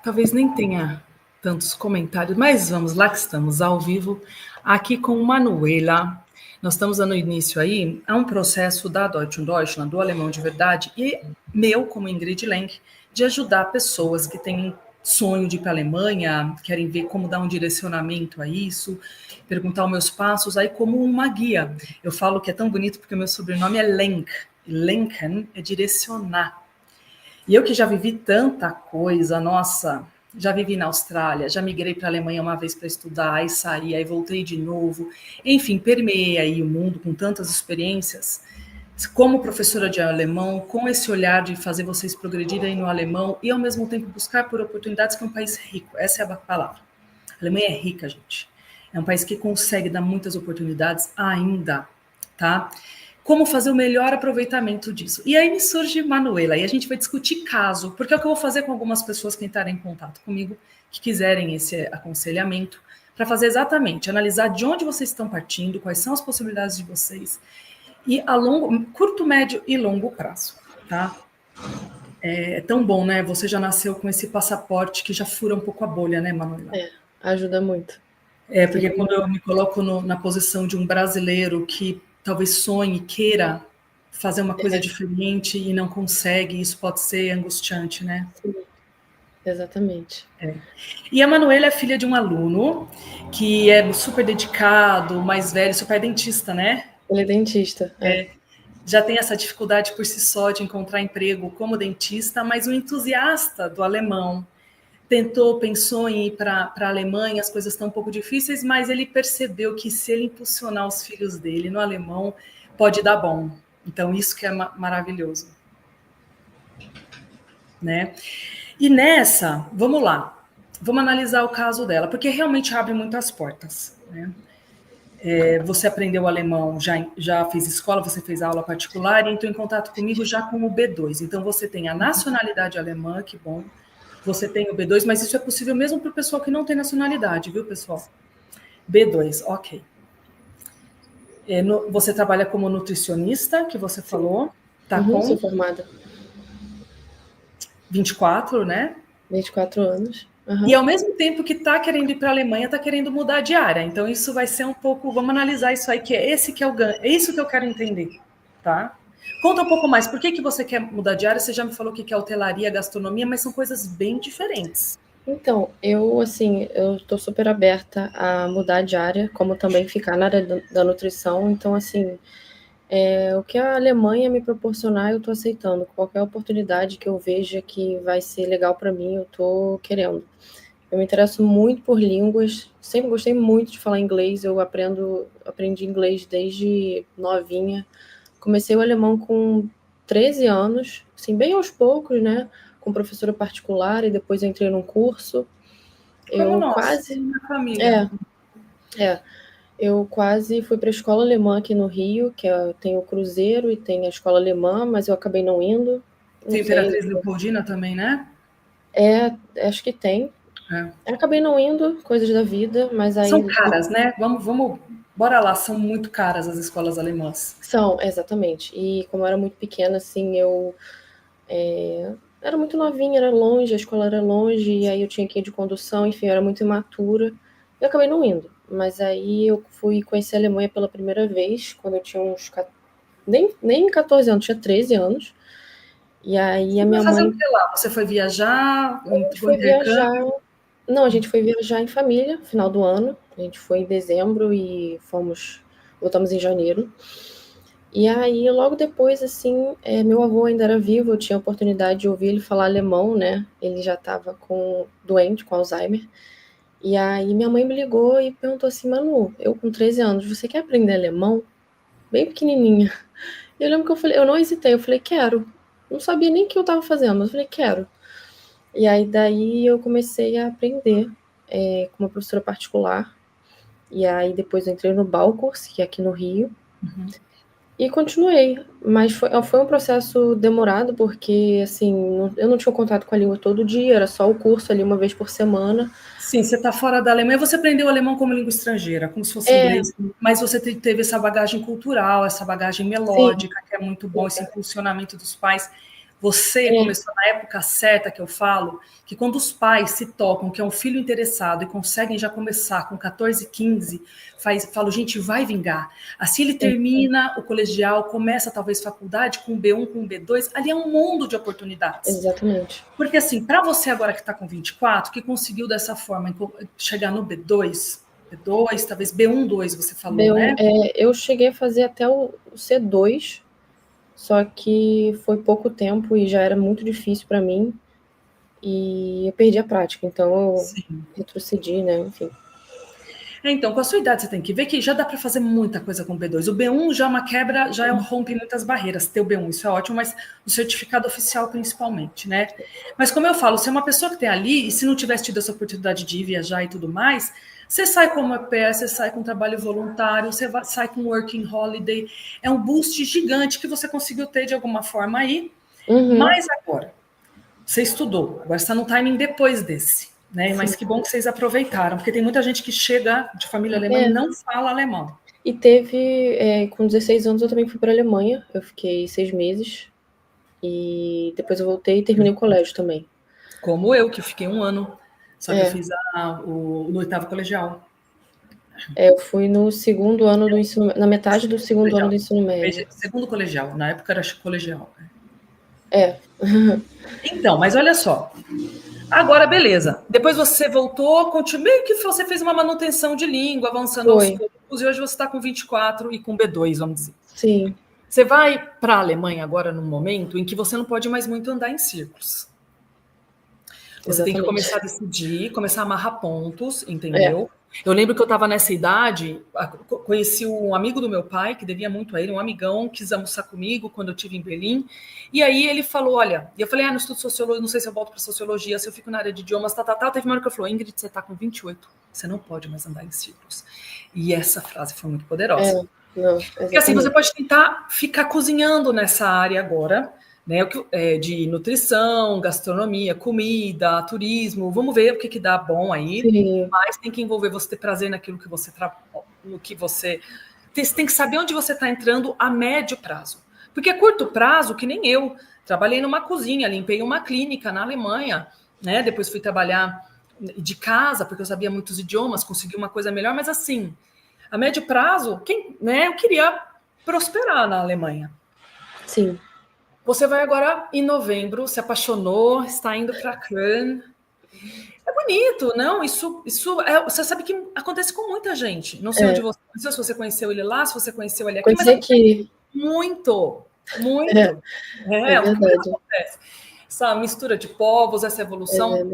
Talvez nem tenha tantos comentários, mas vamos lá que estamos ao vivo, aqui com Manuela. Nós estamos dando início aí a um processo da Deutsche Deutschland, do Alemão de Verdade, e meu, como Ingrid Lenk, de ajudar pessoas que têm sonho de ir para a Alemanha, querem ver como dar um direcionamento a isso, perguntar os meus passos, aí como uma guia. Eu falo que é tão bonito porque o meu sobrenome é Lenk, e Lenken é direcionar. E eu que já vivi tanta coisa, nossa, já vivi na Austrália, já migrei para a Alemanha uma vez para estudar, aí saí, aí voltei de novo. Enfim, permeei aí o mundo com tantas experiências. Como professora de alemão, com esse olhar de fazer vocês progredirem no alemão e, ao mesmo tempo, buscar por oportunidades, que é um país rico. Essa é a palavra. A Alemanha é rica, gente. É um país que consegue dar muitas oportunidades ainda, tá? Como fazer o melhor aproveitamento disso. E aí me surge Manuela, e a gente vai discutir caso, porque é o que eu vou fazer com algumas pessoas que entrarem em contato comigo, que quiserem esse aconselhamento, para fazer exatamente, analisar de onde vocês estão partindo, quais são as possibilidades de vocês, e a curto, médio e longo prazo, tá? É tão bom, né? Você já nasceu com esse passaporte que já fura um pouco a bolha, né, Manuela? Ajuda muito. Porque quando eu me coloco na posição de um brasileiro que talvez sonhe, queira fazer uma coisa diferente e não consegue, isso pode ser angustiante, né? Sim, exatamente. E a Manuela é filha de um aluno que é super dedicado, mais velho, seu pai é dentista, né? Ele é dentista. Já tem essa dificuldade por si só de encontrar emprego como dentista, mas um entusiasta do alemão. Pensou em ir para a Alemanha, as coisas estão um pouco difíceis, mas ele percebeu que se ele impulsionar os filhos dele no alemão, pode dar bom. Então, isso que é maravilhoso. Né? E nessa, vamos lá, vamos analisar o caso dela, porque realmente abre muitas portas. Né? Você aprendeu alemão, já fez escola, você fez aula particular e entrou em contato comigo já com o B2. Então, você tem a nacionalidade alemã, que bom. Você tem o B2, mas isso é possível mesmo para o pessoal que não tem nacionalidade, viu, pessoal? B2, ok. Você trabalha como nutricionista, que você falou. Tá com? Sou formada. 24, né? 24 anos. E ao mesmo tempo que está querendo ir para a Alemanha, está querendo mudar de área. Então, isso vai ser um pouco... Vamos analisar isso aí, que é esse que é o ganho. É isso que eu quero entender, tá? Conta um pouco mais. Por que você quer mudar de área? Você já me falou que quer hotelaria, gastronomia, mas são coisas bem diferentes. Então, eu tô super aberta a mudar de área, como também ficar na área da nutrição. Então, assim, o que a Alemanha me proporcionar, eu tô aceitando. Qualquer oportunidade que eu veja que vai ser legal para mim, eu tô querendo. Eu me interesso muito por línguas, sempre gostei muito de falar inglês, eu aprendi inglês desde novinha. Comecei o alemão com 13 anos, assim, bem aos poucos, né? Com professora particular, e depois eu entrei num curso. Como nós, na família. Eu quase fui para a escola alemã aqui no Rio, que tem o Cruzeiro e tem a escola alemã, mas eu acabei não indo. Tem Imperatriz Leopoldina também, né? Acho que tem. Eu acabei não indo, coisas da vida, mas aí... São caras, né? Bora lá, são muito caras as escolas alemãs. São, exatamente. E como eu era muito pequena, assim, eu era muito novinha, era longe, a escola era longe, e aí eu tinha que ir de condução, enfim, eu era muito imatura. Eu acabei não indo. Mas aí eu fui conhecer a Alemanha pela primeira vez, quando eu tinha uns... Nem 14 anos, tinha 13 anos. E aí a minha mãe... fazer o que lá? Você foi viajar? Foi viajar... Não, a gente foi viajar em família, final do ano. A gente foi em dezembro e voltamos em janeiro. E aí, logo depois, assim, meu avô ainda era vivo, eu tinha a oportunidade de ouvir ele falar alemão, né? Ele já estava doente, com Alzheimer. E aí minha mãe me ligou e perguntou assim, Manu, eu com 13 anos, você quer aprender alemão? Bem pequenininha. E eu lembro que eu não hesitei, eu falei, quero. Não sabia nem o que eu estava fazendo, mas eu falei, quero. E aí daí eu comecei a aprender com uma professora particular. E aí depois eu entrei no Baucurso, que é aqui no Rio. E continuei, mas foi um processo demorado, porque assim, eu não tinha contato com a língua todo dia, era só o curso ali uma vez por semana. Sim, você está fora da Alemanha, você aprendeu alemão como língua estrangeira, como se fosse inglês, mas você teve essa bagagem cultural, essa bagagem melódica, que é muito bom, esse impulsionamento dos pais. Você começou na época certa, que eu falo, que quando os pais se tocam, que é um filho interessado e conseguem já começar com 14, 15, falo, gente, vai vingar. Assim ele termina o colegial, começa talvez faculdade com B1, com B2, ali é um mundo de oportunidades. Exatamente. Porque assim, para você agora que está com 24, que conseguiu dessa forma chegar no B2, talvez B1, 2, você falou, B1, né? Eu cheguei a fazer até o C2, só que foi pouco tempo e já era muito difícil para mim. E eu perdi a prática, então eu retrocedi, né? Enfim. Então, com a sua idade, você tem que ver que já dá para fazer muita coisa com o B2. O B1 já é uma quebra, já rompe muitas barreiras. Ter o B1, isso é ótimo, mas o certificado oficial principalmente, né? Mas como eu falo, se é uma pessoa que tem ali, e se não tivesse tido essa oportunidade de ir viajar e tudo mais, você sai como au pair, você sai com trabalho voluntário, você sai com working holiday. É um boost gigante que você conseguiu ter de alguma forma aí. Mas agora, você estudou, agora você está no timing depois desse. Né? Mas que bom que vocês aproveitaram, porque tem muita gente que chega de família alemã e não fala alemão. E teve, com 16 anos eu também fui para a Alemanha, eu fiquei 6 meses, e depois eu voltei e terminei o colégio também. Como eu, que fiquei 1 ano, só que eu fiz no 8º colegial. Eu fui no segundo ano do ensino, na metade do segundo colegial. Ano do ensino médio. Segundo colegial, na época era colegial. Então, mas olha só, agora, beleza. Depois você voltou, meio que você fez uma manutenção de língua, avançando aos poucos, e hoje você está com 24 e com B2, vamos dizer. Sim. Você vai para a Alemanha agora num momento em que você não pode mais muito andar em círculos. Você tem que começar a decidir, começar a amarrar pontos, entendeu? Eu lembro que eu estava nessa idade, conheci um amigo do meu pai, que devia muito a ele, um amigão, quis almoçar comigo quando eu estive em Berlim, e aí ele falou, olha, e eu falei, não estudo sociologia, não sei se eu volto para sociologia, se eu fico na área de idiomas, teve uma hora que eu falou, Ingrid, você está com 28, você não pode mais andar em círculos. E essa frase foi muito poderosa. Porque assim, você pode tentar ficar cozinhando nessa área agora, né, de nutrição, gastronomia, comida, turismo, vamos ver o que dá bom aí. Sim. Mas tem que envolver você ter prazer naquilo que você no que você tem que saber onde você está entrando a médio prazo, porque a curto prazo, que nem eu trabalhei numa cozinha, limpei uma clínica na Alemanha, né, depois fui trabalhar de casa porque eu sabia muitos idiomas, consegui uma coisa melhor, mas assim, a médio prazo, eu queria prosperar na Alemanha. Sim. Você vai agora em novembro, se apaixonou, está indo para Köln. É bonito, não? Isso você sabe que acontece com muita gente. Não sei onde você conheceu, se você conheceu ele lá, se você conheceu ele aqui, mas aqui. Muito. É verdade. Acontece. Essa mistura de povos, essa evolução.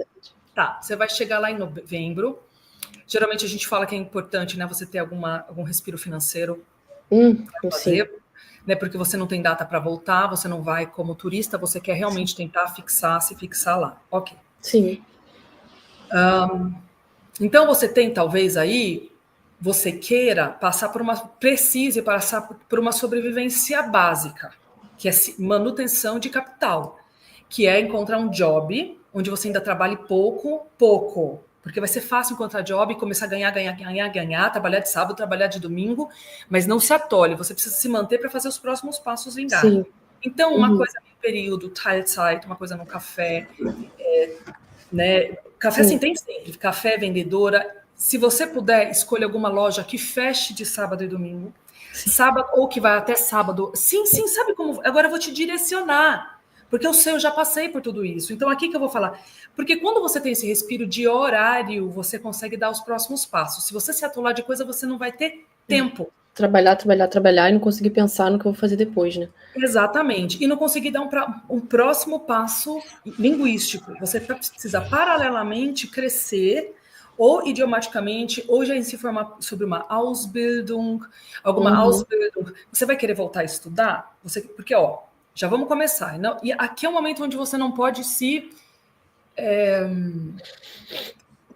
Tá, você vai chegar lá em novembro. Geralmente a gente fala que é importante, né? Você ter algum respiro financeiro para fazer. Sim. Né, porque você não tem data para voltar, você não vai como turista, você quer realmente tentar se fixar lá. Ok. Sim. Então você tem, talvez, aí, você queira precise passar por uma sobrevivência básica, que é manutenção de capital, que é encontrar um job onde você ainda trabalhe pouco, porque vai ser fácil encontrar job e começar a ganhar, trabalhar de sábado, trabalhar de domingo, mas não se atole, você precisa se manter para fazer os próximos passos vingarem. Então, uma coisa em período, Teilzeit, uma coisa no café, né? Café assim tem sempre, café, vendedora. Se você puder, escolha alguma loja que feche de sábado e domingo, sábado ou que vai até sábado. Sim, sabe como? Agora eu vou te direcionar. Porque eu já passei por tudo isso. Então, aqui que eu vou falar. Porque quando você tem esse respiro de horário, você consegue dar os próximos passos. Se você se atolar de coisa, você não vai ter tempo. Trabalhar e não conseguir pensar no que eu vou fazer depois, né? Exatamente. E não conseguir dar um próximo passo linguístico. Você precisa, paralelamente, crescer, ou idiomaticamente, ou já se formar sobre uma Ausbildung, alguma Ausbildung. Você vai querer voltar a estudar? Porque, já vamos começar. E aqui é um momento onde você não pode se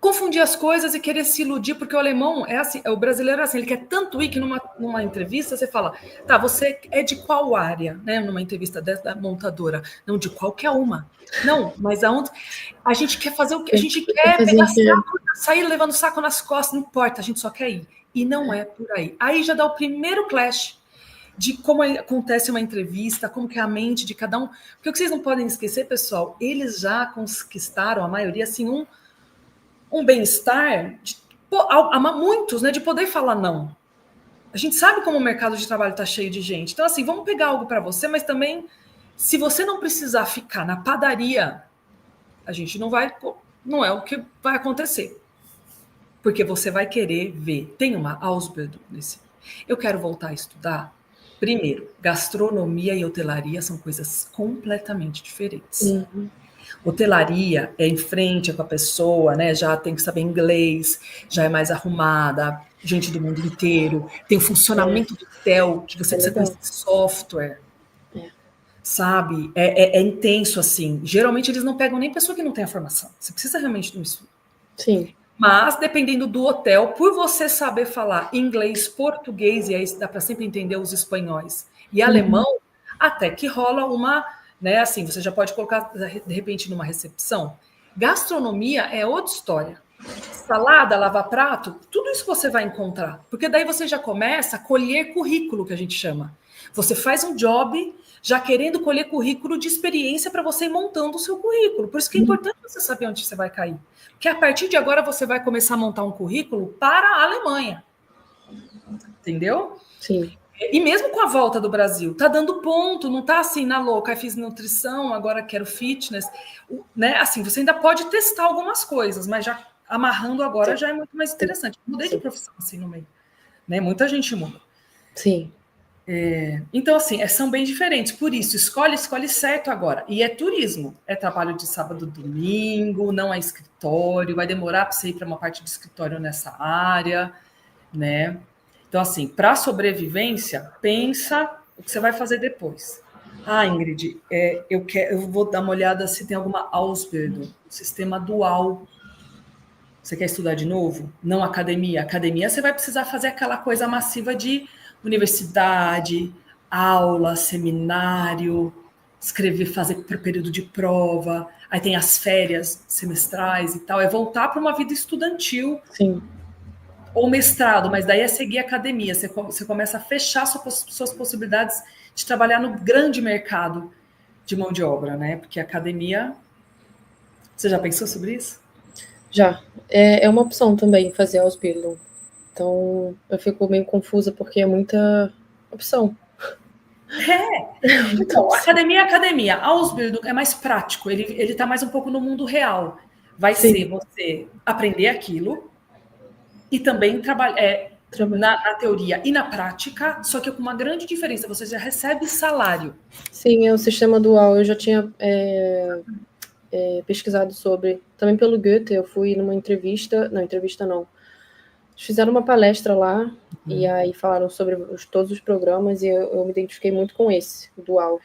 confundir as coisas e querer se iludir, porque o alemão é assim, o brasileiro é assim, ele quer tanto ir que numa entrevista você fala, tá, você é de qual área, né? Numa entrevista da montadora, não de qualquer uma. Não, mas aonde a gente quer fazer o que a gente quer, pegar saco, sair levando saco nas costas, não importa, a gente só quer ir. E não é por aí. Aí já dá o primeiro clash. de como acontece uma entrevista, como que é a mente de cada um. Porque o que vocês não podem esquecer, pessoal, eles já conquistaram, a maioria, assim, um bem-estar, muitos, né, de poder falar não. A gente sabe como o mercado de trabalho está cheio de gente. Então, assim, vamos pegar algo para você, mas também, se você não precisar ficar na padaria, a gente não é o que vai acontecer. Porque você vai querer ver. Tem uma Ausbildung nesse. Eu quero voltar a estudar. Primeiro, gastronomia e hotelaria são coisas completamente diferentes. Uhum. Hotelaria é em frente com a pessoa, né? Já tem que saber inglês, já é mais arrumada, gente do mundo inteiro. Tem o funcionamento do hotel, que você precisa conhecer software. Sabe? É intenso, assim. Geralmente eles não pegam nem pessoa que não tem a formação. Você precisa realmente de um estudo. Sim. Mas, dependendo do hotel, por você saber falar inglês, português, e aí dá para sempre entender os espanhóis, e alemão, até que rola uma, né, assim, você já pode colocar, de repente, numa recepção. Gastronomia é outra história. Salada, lavar prato, tudo isso você vai encontrar. Porque daí você já começa a colher currículo, que a gente chama. Você faz um job já querendo colher currículo de experiência para você ir montando o seu currículo. Por isso que é importante você saber onde você vai cair. Porque a partir de agora você vai começar a montar um currículo para a Alemanha. Entendeu? Sim. E mesmo com a volta do Brasil, tá dando ponto, não tá assim na louca, aí fiz nutrição, agora quero fitness, né? Assim, você ainda pode testar algumas coisas, mas já amarrando agora já é muito mais interessante. Mudei de profissão assim no meio, né? Muita gente muda. Sim. Então, assim, são bem diferentes. Por isso, escolhe certo agora. E é turismo. É trabalho de sábado, domingo, não é escritório, vai demorar para você ir para uma parte de escritório nessa área, né? Então, assim, para sobrevivência, pensa o que você vai fazer depois. Ah, Ingrid, eu vou dar uma olhada se tem alguma Ausbildung, sistema dual. Você quer estudar de novo? Não academia. Academia você vai precisar fazer aquela coisa massiva de universidade, aula, seminário, escrever, fazer para período de prova. Aí tem as férias semestrais e tal. É voltar para uma vida estudantil. Sim. Ou mestrado, mas daí é seguir a academia. Você começa a fechar suas possibilidades de trabalhar no grande mercado de mão de obra, né? Porque a academia... Você já pensou sobre isso? Já. É uma opção também fazer Ausbildung. Então, eu fico meio confusa porque é muita opção. Então, academia é academia. A Ausbildung é mais prático, ele tá mais um pouco no mundo real. Vai ser você aprender aquilo e também trabalhar na teoria e na prática, só que com uma grande diferença, você já recebe salário. Sim, é o sistema dual. Eu já tinha pesquisado sobre, também pelo Goethe, eu fui numa entrevista, não, fizeram uma palestra lá, e aí falaram sobre todos os programas, e eu me identifiquei muito com esse, dual.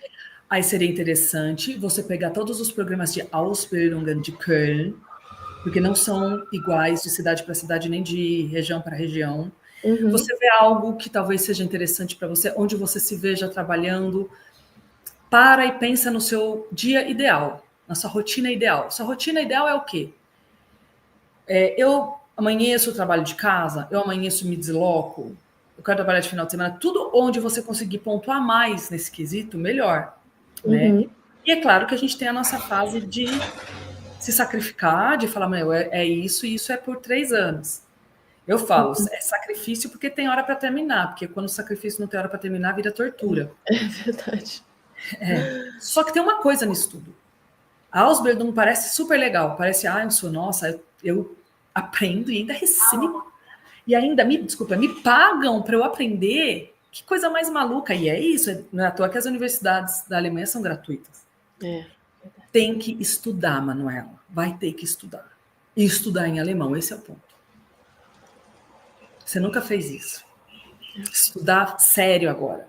Aí seria interessante você pegar todos os programas de Ausbildung de Köln, porque não são iguais de cidade para cidade, nem de região para região. Você vê algo que talvez seja interessante para você, onde você se veja trabalhando, para e pensa no seu dia ideal, na sua rotina ideal. Sua rotina ideal é o quê? Eu amanheço o trabalho de casa, eu amanheço me desloco, eu quero trabalhar de final de semana, tudo onde você conseguir pontuar mais nesse quesito, melhor. Né? E é claro que a gente tem a nossa fase de se sacrificar, de falar, meu, é isso e isso é por 3 anos. Eu falo, é sacrifício porque tem hora para terminar, porque quando o sacrifício não tem hora para terminar, vira tortura. É verdade. Só que tem uma coisa nisso tudo. A Ausbildung parece super legal, parece, nossa, eu aprendo e ainda recebo, e ainda me pagam para eu aprender. Que coisa mais maluca. E é isso, não é à toa que as universidades da Alemanha são gratuitas. Tem que estudar, Manuela. Vai ter que estudar. E estudar em alemão, esse é o ponto. Você nunca fez isso. Estudar sério agora.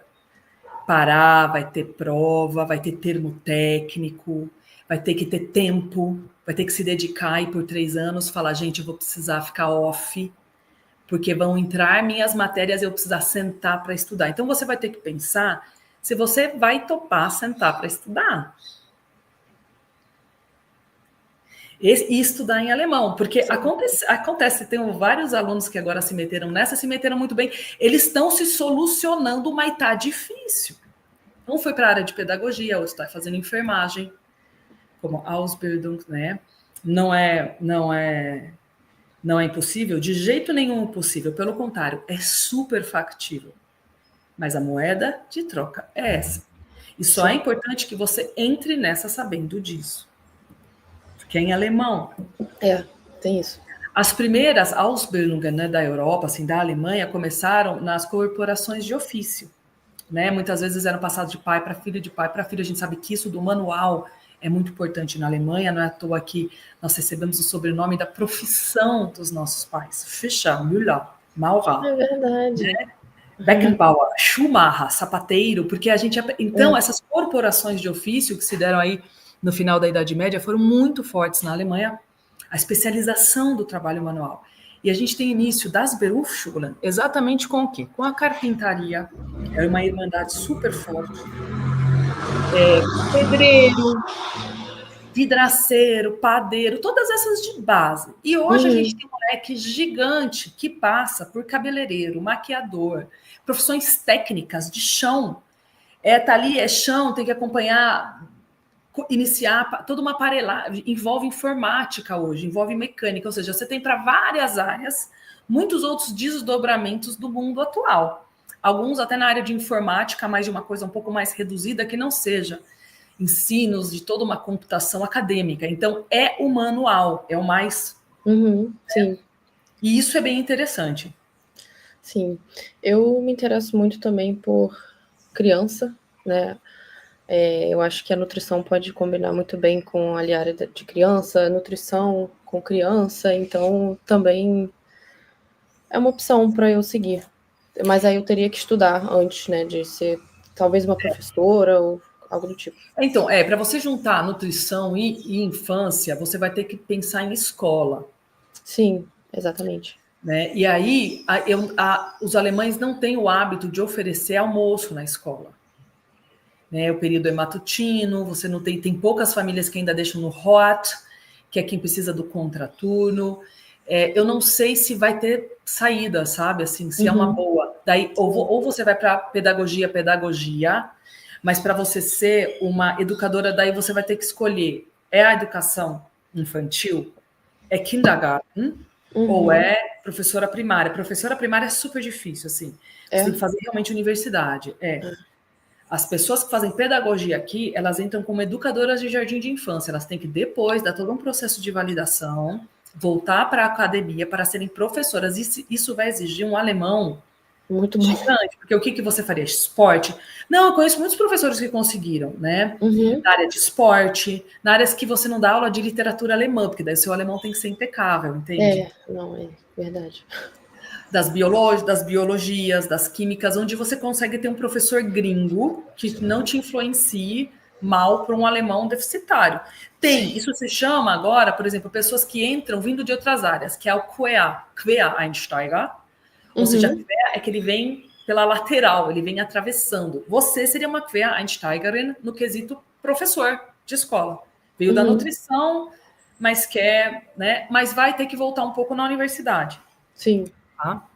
Parar, vai ter prova, vai ter termo técnico, vai ter que ter tempo, vai ter que se dedicar e por 3 anos falar, gente, eu vou precisar ficar off, porque vão entrar minhas matérias e eu precisar sentar para estudar. Então você vai ter que pensar se você vai topar sentar para estudar. E estudar em alemão, porque acontece, tem vários alunos que agora se meteram muito bem, eles estão se solucionando, mas tá difícil. Um foi para a área de pedagogia, outro está fazendo enfermagem, como Ausbildung, né? Não é impossível, de jeito nenhum impossível, pelo contrário, é super factível. Mas a moeda de troca é essa. E só é importante que você entre nessa sabendo disso. Porque é em alemão. Tem isso. As primeiras Ausbildungen, né, da Europa, assim, da Alemanha, começaram nas corporações de ofício. Né? Muitas vezes eram passados de pai para filho, de pai para filho. A gente sabe que isso do manual é muito importante na Alemanha, não é à toa que nós recebemos o sobrenome da profissão dos nossos pais. Fischer, Müller, Maurer. É verdade. Né? Beckenbauer, Schumacher, sapateiro, porque a gente... Então, essas corporações de ofício que se deram aí no final da Idade Média foram muito fortes na Alemanha, a especialização do trabalho manual. E a gente tem início das Berufsschulen exatamente com o quê? Com a carpintaria, é uma irmandade super forte. Pedreiro, vidraceiro, padeiro, todas essas de base. E hoje a gente tem um moleque gigante que passa por cabeleireiro, maquiador, profissões técnicas de chão. Tá ali, é chão, tem que acompanhar, iniciar toda uma aparelhagem, envolve informática hoje, envolve mecânica, ou seja, você tem para várias áreas, muitos outros desdobramentos do mundo atual. Alguns até na área de informática, mais de uma coisa um pouco mais reduzida, que não seja ensinos de toda uma computação acadêmica. Então, é o manual, é o mais... sim. E isso é bem interessante. Sim. Eu me interesso muito também por criança, né? Eu acho que a nutrição pode combinar muito bem com a área de criança, nutrição com criança, então também é uma opção para eu seguir. Mas aí eu teria que estudar antes, né, de ser talvez uma professora ou algo do tipo. Então, para você juntar nutrição e infância, você vai ter que pensar em escola. Sim, exatamente. Né? E aí, os alemães não têm o hábito de oferecer almoço na escola. Né? O período é matutino, você não tem poucas famílias que ainda deixam no Hort, que é quem precisa do contraturno. Eu não sei se vai ter saída, sabe? Assim, se é uma boa. Daí, ou você vai para pedagogia, mas para você ser uma educadora, daí você vai ter que escolher: é a educação infantil? É kindergarten? Ou é professora primária? Professora primária é super difícil, assim. Você tem que fazer realmente universidade. As pessoas que fazem pedagogia aqui, elas entram como educadoras de jardim de infância. Elas têm que depois dar todo um processo de validação, voltar para a academia para serem professoras. Isso vai exigir um alemão muito gigante, porque o que você faria? Esporte? Não, eu conheço muitos professores que conseguiram, né? Na área de esporte, na área que você não dá aula de literatura alemã, porque daí o seu alemão tem que ser impecável, entende? Não, é verdade. Das biologias, das químicas, onde você consegue ter um professor gringo que não te influencie mal para um alemão deficitário. Isso se chama agora, por exemplo, pessoas que entram vindo de outras áreas, que é o Quereinsteiger, ou seja, é que ele vem pela lateral, ele vem atravessando. Você seria uma Quereinsteigerin no quesito professor de escola. Veio da nutrição, mas né? Mas vai ter que voltar um pouco na universidade. Sim. Tá?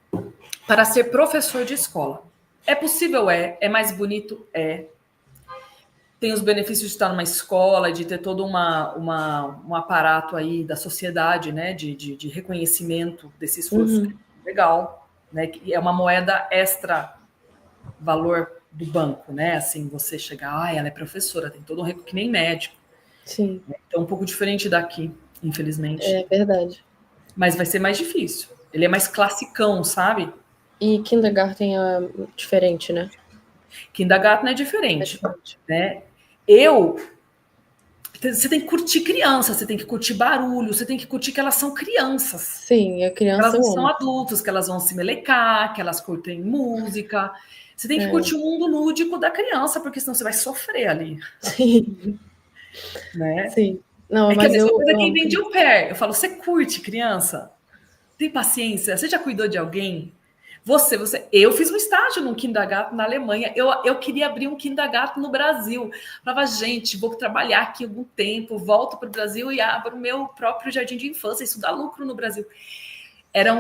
Para ser professor de escola. É possível? É mais bonito? Tem os benefícios de estar numa escola, de ter todo um aparato aí da sociedade, né, de reconhecimento desse esforço. Legal, né? É uma moeda extra valor do banco, né? Assim, você chegar, ela é professora, tem todo um que nem médico. Sim. Então, um pouco diferente daqui, infelizmente. É verdade. Mas vai ser mais difícil. Ele é mais classicão, sabe? E kindergarten é diferente, né? Kindergarten é diferente. Né? Você tem que curtir criança, você tem que curtir barulho, você tem que curtir que elas são crianças. Sim, a criança. Elas não são adultos, que elas vão se melecar, que elas curtem música. Você tem que curtir o mundo lúdico da criança, porque senão você vai sofrer ali. Sim. Né? Sim. Não, mas que a mesma coisa quem vende au pair. Eu falo, você curte criança? Tem paciência? Você já cuidou de alguém? Eu fiz um estágio num Kindergarten na Alemanha. Eu queria abrir um Kindergarten no Brasil. Falava, gente, vou trabalhar aqui algum tempo, volto para o Brasil e abro o meu próprio jardim de infância. Isso dá lucro no Brasil. Era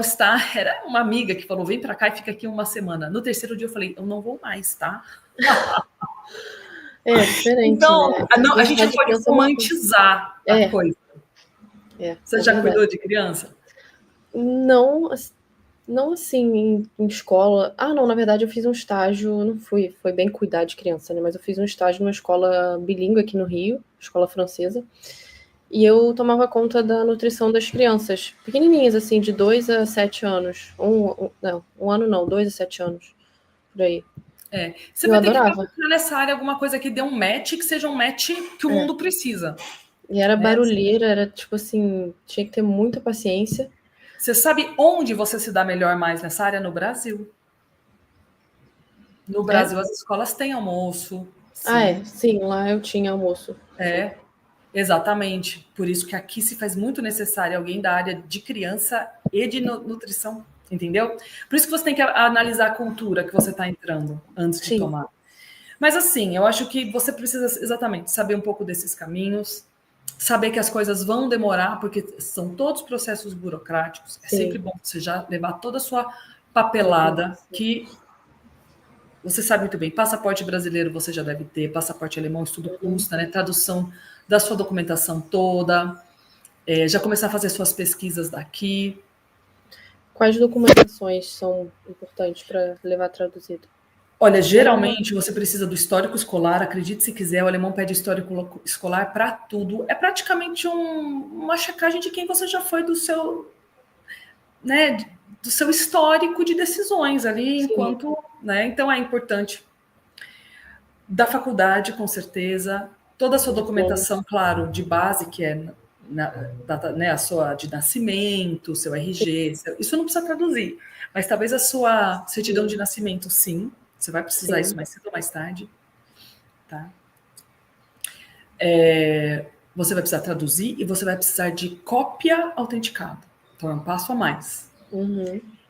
uma amiga que falou, vem para cá e fica aqui uma semana. No terceiro dia eu falei, eu não vou mais, tá? É diferente, então, né? a gente não pode romantizar a coisa. Você já cuidou de criança? Não assim, em escola. Não, na verdade eu fiz um estágio, não foi bem cuidar de criança, né? Mas eu fiz um estágio numa escola bilíngue aqui no Rio, escola francesa. E eu tomava conta da nutrição das crianças, pequenininhas, assim, de 2 a 7 anos. Um ano não, 2 a 7 anos, por aí. Você vai ter que procurar nessa área alguma coisa que dê um match, que seja um match que o mundo precisa. E era barulheira, era tipo assim, tinha que ter muita paciência. Você sabe onde você se dá melhor mais nessa área? No Brasil. No Brasil, as escolas têm almoço. Sim. Sim, lá eu tinha almoço. Exatamente. Por isso que aqui se faz muito necessário alguém da área de criança e de nutrição, entendeu? Por isso que você tem que analisar a cultura que você está entrando antes de tomar. Mas assim, eu acho que você precisa exatamente saber um pouco desses caminhos, saber que as coisas vão demorar, porque são todos processos burocráticos. É sempre bom você já levar toda a sua papelada, que você sabe muito bem, passaporte brasileiro você já deve ter, passaporte alemão, isso tudo custa, né? Tradução da sua documentação toda, já começar a fazer suas pesquisas daqui. Quais documentações são importantes para levar traduzido? Olha, geralmente você precisa do histórico escolar, acredite se quiser, o alemão pede histórico escolar para tudo. É praticamente uma checagem de quem você já foi do seu, né, do seu histórico de decisões ali, enquanto, né, então é importante. Da faculdade, com certeza, toda a sua documentação, claro, de base, que é a sua de nascimento, seu RG, isso não precisa traduzir, mas talvez a sua certidão de nascimento, sim. Você vai precisar isso mais cedo ou mais tarde, tá? Você vai precisar traduzir e você vai precisar de cópia autenticada. Então, é um passo a mais.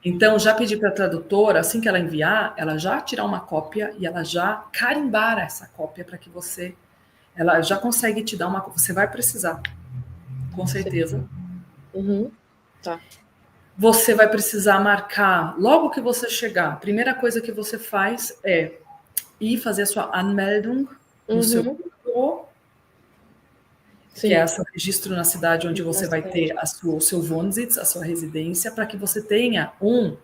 Então, já pedi para a tradutora, assim que ela enviar, ela já tirar uma cópia e ela já carimbar essa cópia para que ela já consegue te dar uma... Você vai precisar, com certeza. Tá. Você vai precisar marcar, logo que você chegar, a primeira coisa que você faz é ir fazer a sua Anmeldung no seu Google, que é o seu registro na cidade onde você vai ter o seu Wohnsitz, a sua residência, para que você tenha um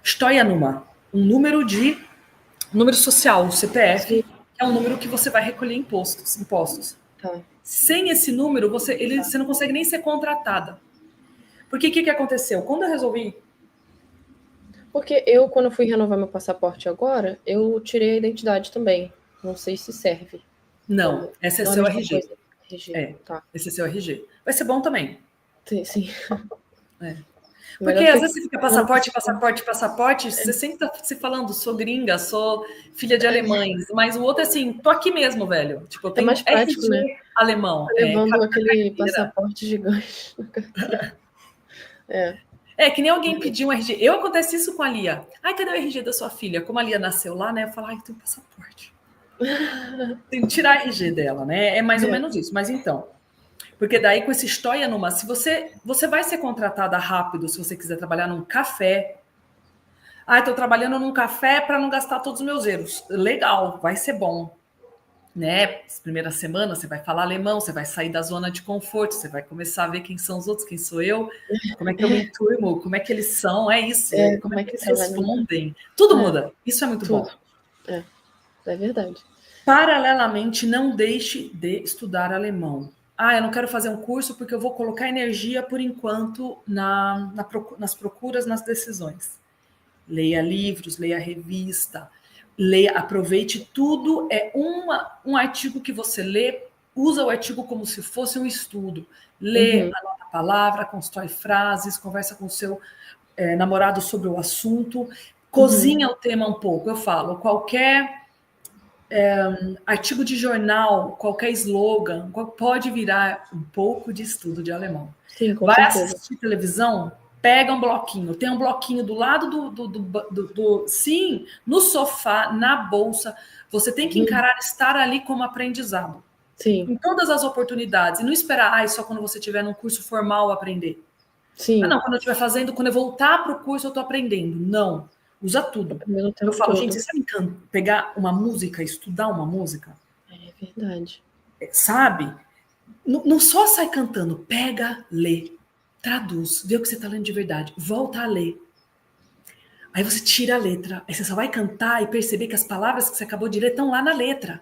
Steuernummer, um número social, o CPF, que é um número que você vai recolher impostos. Tá. Sem esse número, você não consegue nem ser contratada. Porque o que aconteceu? Quando eu resolvi... Porque quando fui renovar meu passaporte agora, eu tirei a identidade também. Não sei se serve. Não, esse é seu RG. Tá. Esse é seu RG. Vai ser bom também. Sim. Porque às vezes você fica passaporte, você sempre tá se falando, sou gringa, sou filha de alemães, mas o outro é assim, tô aqui mesmo, velho. Tipo, eu tenho mais prático, RG né? alemão. Levando aquele passaporte gigante. Que nem alguém pediu um RG. Acontece isso com a Lia. Ai, cadê o RG da sua filha? Como a Lia nasceu lá, né? Eu falo, ai, tem um passaporte. Tem que tirar a RG dela, né? É mais ou menos isso. Mas então, porque daí com esse Steuernummer, se você vai ser contratada rápido se você quiser trabalhar num café. Estou trabalhando num café para não gastar todos os meus euros. Legal, vai ser bom. Né? As primeiras semanas você vai falar alemão, você vai sair da zona de conforto, você vai começar a ver quem são os outros, quem sou eu, como é que eu me enturmo, como é que eles são, é isso, como é que eles respondem. Tudo muda. Isso é muito bom. É verdade. Paralelamente, não deixe de estudar alemão. Eu não quero fazer um curso porque eu vou colocar energia, por enquanto, nas procuras, nas decisões. Leia livros, leia revista, aproveite tudo. É um artigo que você lê, usa o artigo como se fosse um estudo. Lê, anota a palavra, constrói frases, conversa com o seu namorado sobre o assunto, cozinha o tema um pouco. Eu falo, qualquer artigo de jornal, qualquer slogan, pode virar um pouco de estudo de alemão. Sim, com certeza. Assistir televisão, pega um bloquinho. Tem um bloquinho do lado sim, no sofá, na bolsa. Você tem que encarar estar ali como aprendizado. Sim. Em todas as oportunidades. E não esperar, só quando você estiver num curso formal aprender. Sim. Não, quando eu estiver fazendo, quando eu voltar para o curso, eu estou aprendendo. Não. Usa tudo. Eu falo, gente, você sabe pegar uma música, estudar uma música? É verdade. Sabe? Não só sai cantando, pega, lê, traduz, vê o que você está lendo de verdade, volta a ler. Aí você tira a letra, aí você só vai cantar e perceber que as palavras que você acabou de ler estão lá na letra.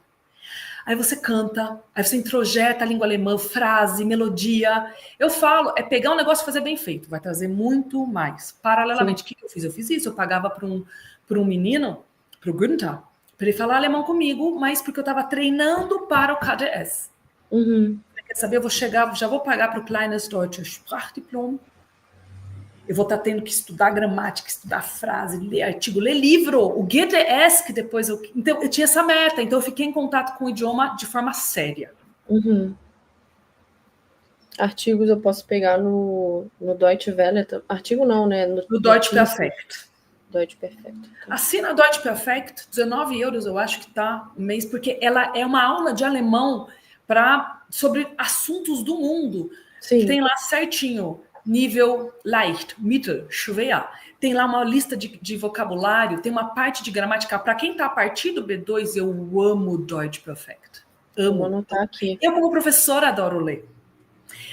Aí você canta, aí você introjeta a língua alemã, frase, melodia. Eu falo, é pegar um negócio e fazer bem feito, vai trazer muito mais. Paralelamente, o que eu fiz? Eu fiz isso, eu pagava para um menino, para o Günther, para ele falar alemão comigo, mas porque eu estava treinando para o KDS. Quer saber, eu vou chegar, já vou pagar para o Kleines Deutsches Sprachdiplom. Eu vou estar tendo que estudar gramática, estudar frase, ler artigo, ler livro, o GTS, que depois eu... Então, eu tinha essa meta, então eu fiquei em contato com o idioma de forma séria. Artigos eu posso pegar no Deutsche Welle. Artigo não, né? No Deutsche Perfect. Deutsche Perfect. Assina a Deutsche Perfect, 19 euros eu acho que tá no mês, porque ela é uma aula de alemão sobre assuntos do mundo. Sim. Tem lá certinho, nível leicht, mittel, schwer. Tem lá uma lista de vocabulário, tem uma parte de gramática. Para quem está a partir do B2, eu amo Deutsche Perfect. Amo. Vou anotar aqui. Eu, como professora, adoro ler.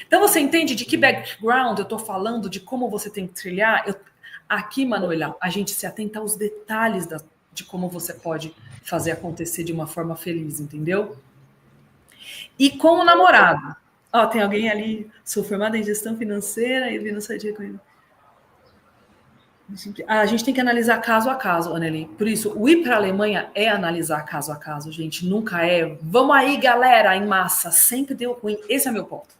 Então, você entende de que background eu estou falando, de como você tem que trilhar? Aqui, Manuela, a gente se atenta aos detalhes de como você pode fazer acontecer de uma forma feliz, entendeu? E com o namorado. Ó, tem alguém ali, sou formada em gestão financeira e vi no site de... A gente tem que analisar caso a caso, Anneli. Por isso, o ir para a Alemanha é analisar caso a caso, gente. Nunca é, vamos aí, galera, em massa. Sempre deu ruim. Esse é meu ponto.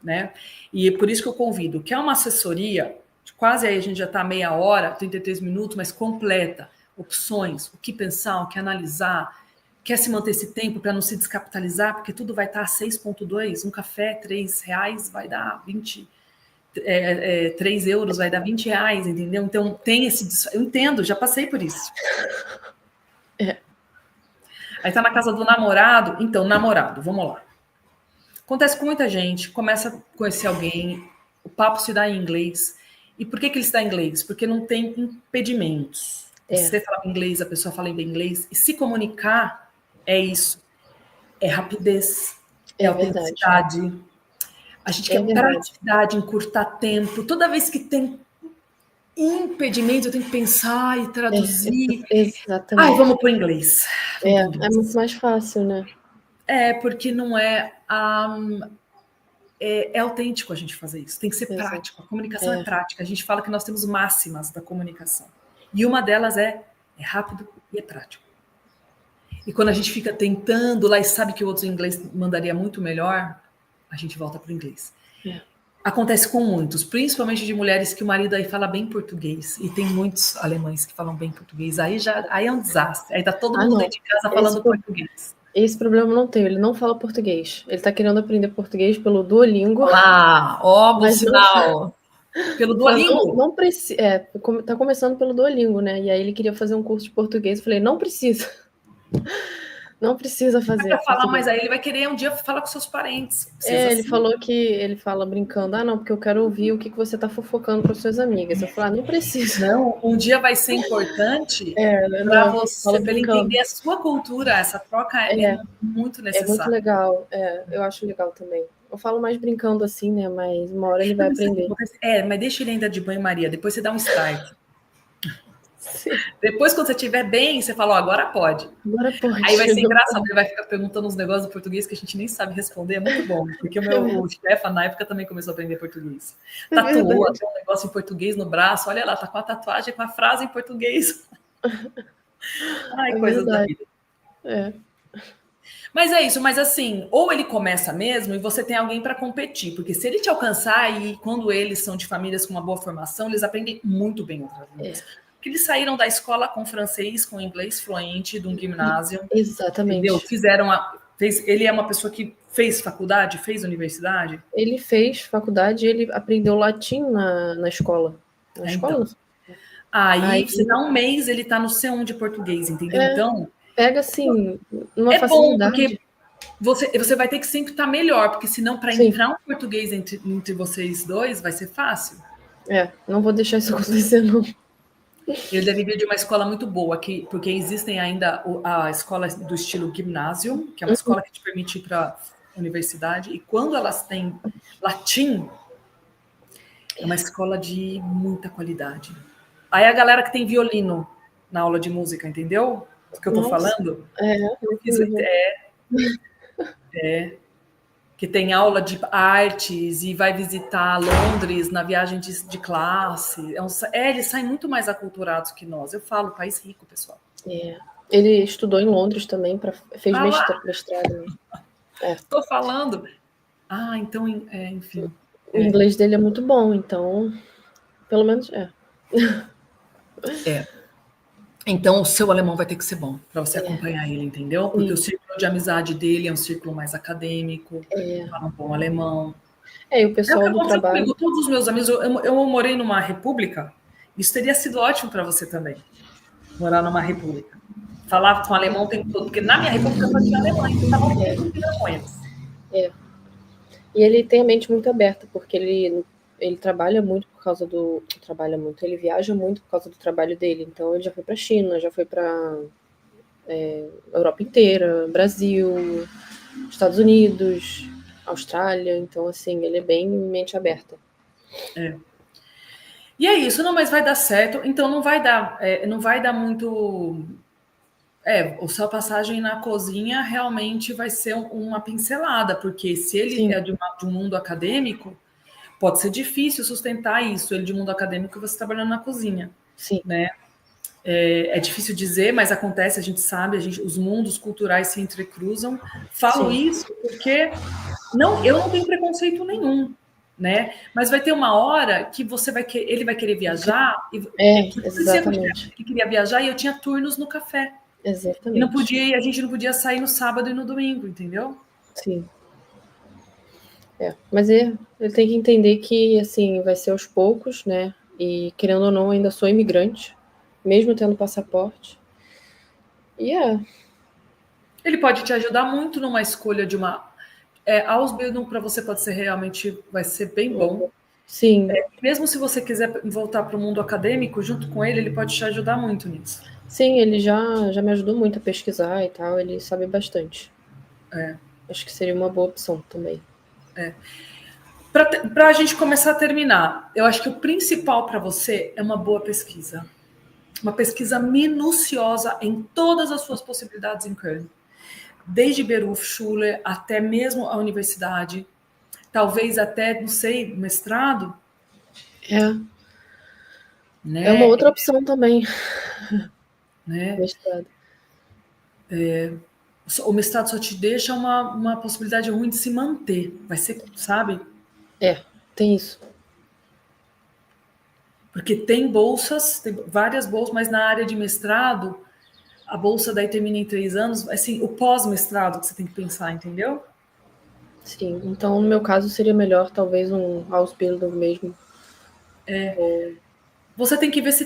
Né? E é por isso que eu convido, que é uma assessoria, quase aí a gente já está meia hora, 33 minutos, mas completa. Opções, o que pensar, o que analisar. Quer se manter esse tempo para não se descapitalizar, porque tudo vai estar a 6,2, um café, R$3 vai dar 20... 3 euros vai dar R$20, entendeu? Então tem esse... Eu entendo, já passei por isso. Aí tá na casa do namorado. Então, namorado, vamos lá. Acontece com muita gente, começa a conhecer alguém, o papo se dá em inglês. E por que ele se dá em inglês? Porque não tem impedimentos. Você fala inglês, a pessoa fala em inglês. E se comunicar é isso. É rapidez, é autenticidade. Verdade. A gente quer praticidade, encurtar tempo. Toda vez que tem impedimento, eu tenho que pensar e traduzir. Exatamente. Ai, vamos para o inglês. É muito mais fácil, né? Porque não é autêntico a gente fazer isso. Tem que ser prático. A comunicação é prática. A gente fala que nós temos máximas da comunicação. E uma delas é rápido e é prático. E quando a gente fica tentando lá e sabe que o outro inglês mandaria muito melhor, a gente volta para o inglês. Acontece com muitos, principalmente de mulheres que o marido aí fala bem português. E tem muitos alemães que falam bem português. Aí é um desastre. Aí tá todo mundo dentro de casa falando português. Esse problema eu não tenho, ele não fala português. Ele tá querendo aprender português pelo Duolingo. Bom sinal. Pelo Duolingo? Não precisa. Tá começando pelo Duolingo, né? E aí ele queria fazer um curso de português. Eu falei, não precisa. Não precisa fazer. Para falar, mas aí ele vai querer um dia falar com seus parentes. Ele falou que ele fala brincando, não, porque eu quero ouvir o que você tá fofocando para suas amigas. Eu falei, não precisa. Não, um dia vai ser importante para você, para ele entender a sua cultura. Essa troca é muito necessária. É muito legal, eu acho legal também. Eu falo mais brincando assim, né? Mas uma hora ele vai aprender. Mas deixa ele ainda de banho-maria, depois você dá um start. Sim. Depois, quando você estiver bem, você fala, agora pode. Agora pode. Aí vai ser engraçado, ele vai ficar perguntando uns negócios do português que a gente nem sabe responder, é muito bom. Porque o Stefan, na época, também começou a aprender português. Tatuou, tem um negócio em português no braço, olha lá, tá com a tatuagem, com a frase em português. Ai, coisas da vida. Mas é isso, mas assim, ou ele começa mesmo e você tem alguém para competir, porque se ele te alcançar, e quando eles são de famílias com uma boa formação, eles aprendem muito bem outras línguas. Porque eles saíram da escola com francês, com inglês fluente, de um ginásio. Exatamente. Entendeu? Ele é uma pessoa que fez faculdade, fez universidade? Ele fez faculdade, ele aprendeu latim na escola. Na escola? Então. Aí Aí, você dá um mês, ele tá no C1 de português, entendeu? É. Então, Pega assim, uma é bom, facilidade. porque você vai ter que sempre estar melhor, porque senão para Sim. entrar um português entre vocês dois vai ser fácil. Não vou deixar isso acontecer, não. Ele deve vir de uma escola muito boa, porque existem ainda a escola do estilo ginásio, que é uma escola que te permite ir para a universidade, e quando elas têm latim, é uma escola de muita qualidade. Aí a galera que tem violino na aula de música, entendeu? O que eu tô falando? Que tem aula de artes e vai visitar Londres na viagem de classe. Eles saem muito mais aculturados que nós. Eu falo, país rico, pessoal. Ele estudou em Londres também, fez mestrado. Estou falando. Então, enfim. O inglês dele é muito bom, então, pelo menos Então, o seu alemão vai ter que ser bom para você acompanhar ele, entendeu? Porque o círculo de amizade dele é um círculo mais acadêmico, fala um bom alemão. E o pessoal do trabalho. Comigo, todos os meus amigos, eu morei numa república, isso teria sido ótimo para você também, morar numa república. Falar com alemão o tempo todo, porque na minha república só tinha alemão, então estava muito com eles. E ele tem a mente muito aberta, porque ele trabalha muito por causa do... ele viaja muito por causa do trabalho dele. Então, ele já foi para a China, já foi para Europa inteira, Brasil, Estados Unidos, Austrália. Então, assim, ele é bem mente aberta. E é isso, não, mas vai dar certo. Então, não vai dar muito... a sua passagem na cozinha realmente vai ser uma pincelada, porque se ele é de um mundo acadêmico, pode ser difícil sustentar isso, ele de mundo acadêmico e você trabalhando na cozinha. Sim. Né? É difícil dizer, mas acontece, a gente sabe, os mundos culturais se entrecruzam. Falo isso porque eu não tenho preconceito nenhum, né? Mas vai ter uma hora que ele vai querer viajar, exatamente. Ele queria viajar e eu tinha turnos no café. Exatamente. E a gente não podia sair no sábado e no domingo, entendeu? Sim. Mas ele tem que entender que, assim, vai ser aos poucos, né? E, querendo ou não, ainda sou imigrante, mesmo tendo passaporte. Ele pode te ajudar muito numa escolha de uma... Ausbildung para você vai ser bem bom. Sim. Mesmo se você quiser voltar para o mundo acadêmico, junto com ele pode te ajudar muito nisso. Sim, ele já me ajudou muito a pesquisar e tal, ele sabe bastante. Acho que seria uma boa opção também. Para a gente começar a terminar, eu acho que o principal para você é uma boa pesquisa. Uma pesquisa minuciosa em todas as suas possibilidades em Köln. Desde Berufsschule até mesmo a universidade. Talvez até, não sei, mestrado. Né? É uma outra opção também. Né? Mestrado. O mestrado só te deixa uma possibilidade ruim de se manter. Vai ser, sabe? Tem isso. Porque tem bolsas, tem várias bolsas, mas na área de mestrado, a bolsa daí termina em 3 anos. Assim, o pós-mestrado que você tem que pensar, entendeu? Sim, então no meu caso seria melhor talvez um Ausbildung mesmo. Você tem que ver se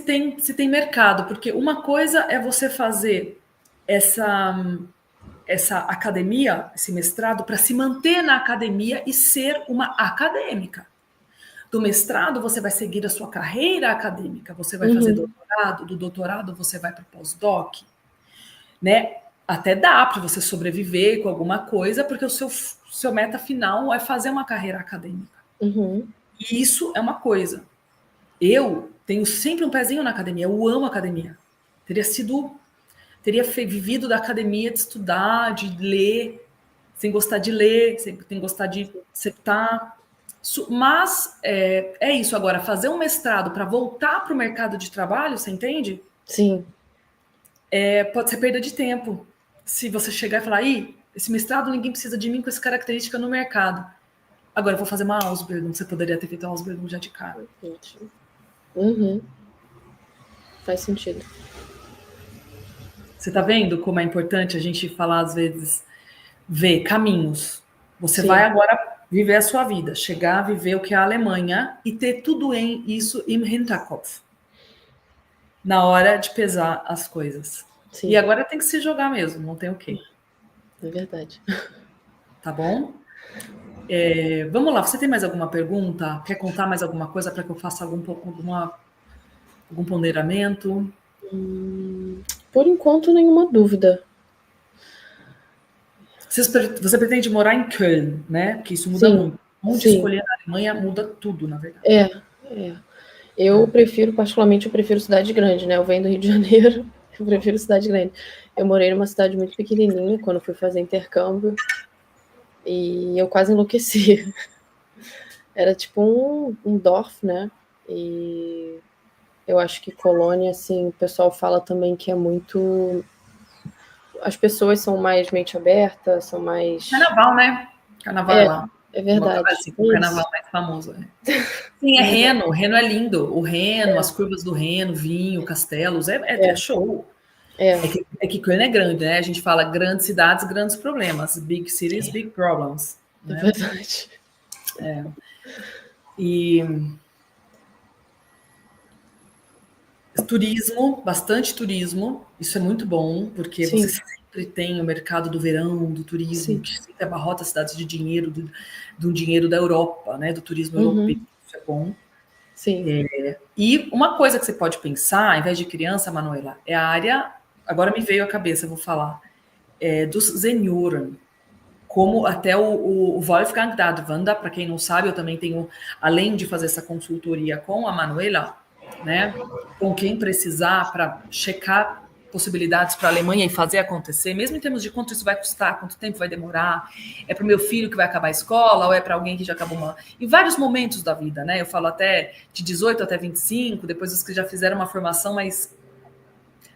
tem mercado, porque uma coisa é você fazer essa academia, esse mestrado, para se manter na academia e ser uma acadêmica. Do mestrado, você vai seguir a sua carreira acadêmica, você vai fazer doutorado, do doutorado você vai para o pós-doc, né? Até dá para você sobreviver com alguma coisa, porque o seu meta final é fazer uma carreira acadêmica. E isso é uma coisa. Eu tenho sempre um pezinho na academia, eu amo academia. Teria vivido da academia, de estudar, de ler, sem gostar de ler, sem gostar de acertar. Mas é isso agora, fazer um mestrado para voltar para o mercado de trabalho, você entende? Sim. Pode ser perda de tempo. Se você chegar e falar, esse mestrado ninguém precisa de mim com essa característica no mercado. Agora eu vou fazer uma Ausbildung, você poderia ter feito uma Ausbildung já de cara. Faz sentido. Você tá vendo como é importante a gente falar às vezes ver caminhos. Você Sim. vai agora viver a sua vida, chegar a viver o que é a Alemanha e ter tudo isso im Hinterkopf, na hora de pesar as coisas. Sim. E agora tem que se jogar mesmo, não tem o quê. É verdade. Tá bom? Vamos lá, você tem mais alguma pergunta? Quer contar mais alguma coisa para que eu faça algum ponderamento? Por enquanto, nenhuma dúvida. Você pretende morar em Köln, né? Porque isso muda muito. Onde escolher na Alemanha muda tudo, na verdade. Eu particularmente, eu prefiro cidade grande, né? Eu venho do Rio de Janeiro, eu prefiro cidade grande. Eu morei numa cidade muito pequenininha quando fui fazer intercâmbio e eu quase enlouqueci. Era tipo um Dorf, né? E eu acho que Colônia, assim, o pessoal fala também que é muito... As pessoas são mais mente aberta, são mais... Carnaval, né? Carnaval é lá. É verdade. Assim, o carnaval mais famoso. Sim, é Reno. Reno é lindo. O Reno, as curvas do Reno, vinho, castelos, é show. É que Köln é grande, né? A gente fala grandes cidades, grandes problemas. Big cities, big problems. Né? É verdade. E turismo, bastante turismo. Isso é muito bom, porque você sempre tem o mercado do verão, do turismo, que sempre abarrota cidades de dinheiro, do dinheiro da Europa, né? Do turismo europeu. Isso é bom. Sim. E uma coisa que você pode pensar, ao invés de criança, Manuela, é a área, agora me veio à cabeça, eu vou falar, dos senioren. Como até o Wolfgang Dadwanda, para quem não sabe, eu também tenho, além de fazer essa consultoria com a Manuela, né, com quem precisar para checar possibilidades para a Alemanha e fazer acontecer, mesmo em termos de quanto isso vai custar, quanto tempo vai demorar, é para o meu filho que vai acabar a escola ou é para alguém que já acabou em vários momentos da vida, né? Eu falo até de 18 até 25, depois os que já fizeram uma formação, mas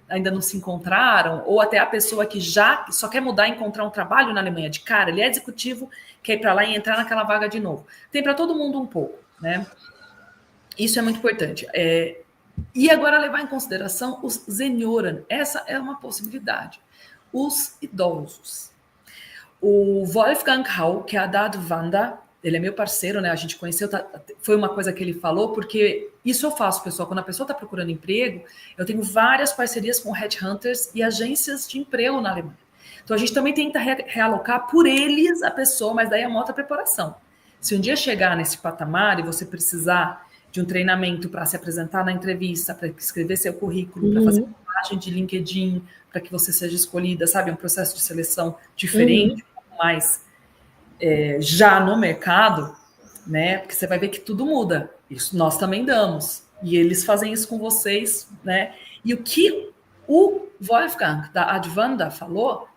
ainda não se encontraram, ou até a pessoa que já só quer mudar e encontrar um trabalho na Alemanha de cara, ele é executivo, quer ir para lá e entrar naquela vaga de novo. Tem para todo mundo um pouco, né? Isso é muito importante. E agora levar em consideração os senioren. Essa é uma possibilidade. Os idosos. O Wolfgang Hau, que é a Dadwanda, ele é meu parceiro, né? A gente conheceu, foi uma coisa que ele falou, porque isso eu faço, pessoal. Quando a pessoa está procurando emprego, eu tenho várias parcerias com headhunters e agências de emprego na Alemanha. Então a gente também tenta realocar por eles a pessoa, mas daí é uma outra preparação. Se um dia chegar nesse patamar e você precisar de um treinamento para se apresentar na entrevista, para escrever seu currículo, para fazer página de LinkedIn, para que você seja escolhida, sabe? Um processo de seleção diferente, um pouco mais já no mercado, né? Porque você vai ver que tudo muda. Isso nós também damos. E eles fazem isso com vocês, né? E o que o Wolfgang da Advanda falou,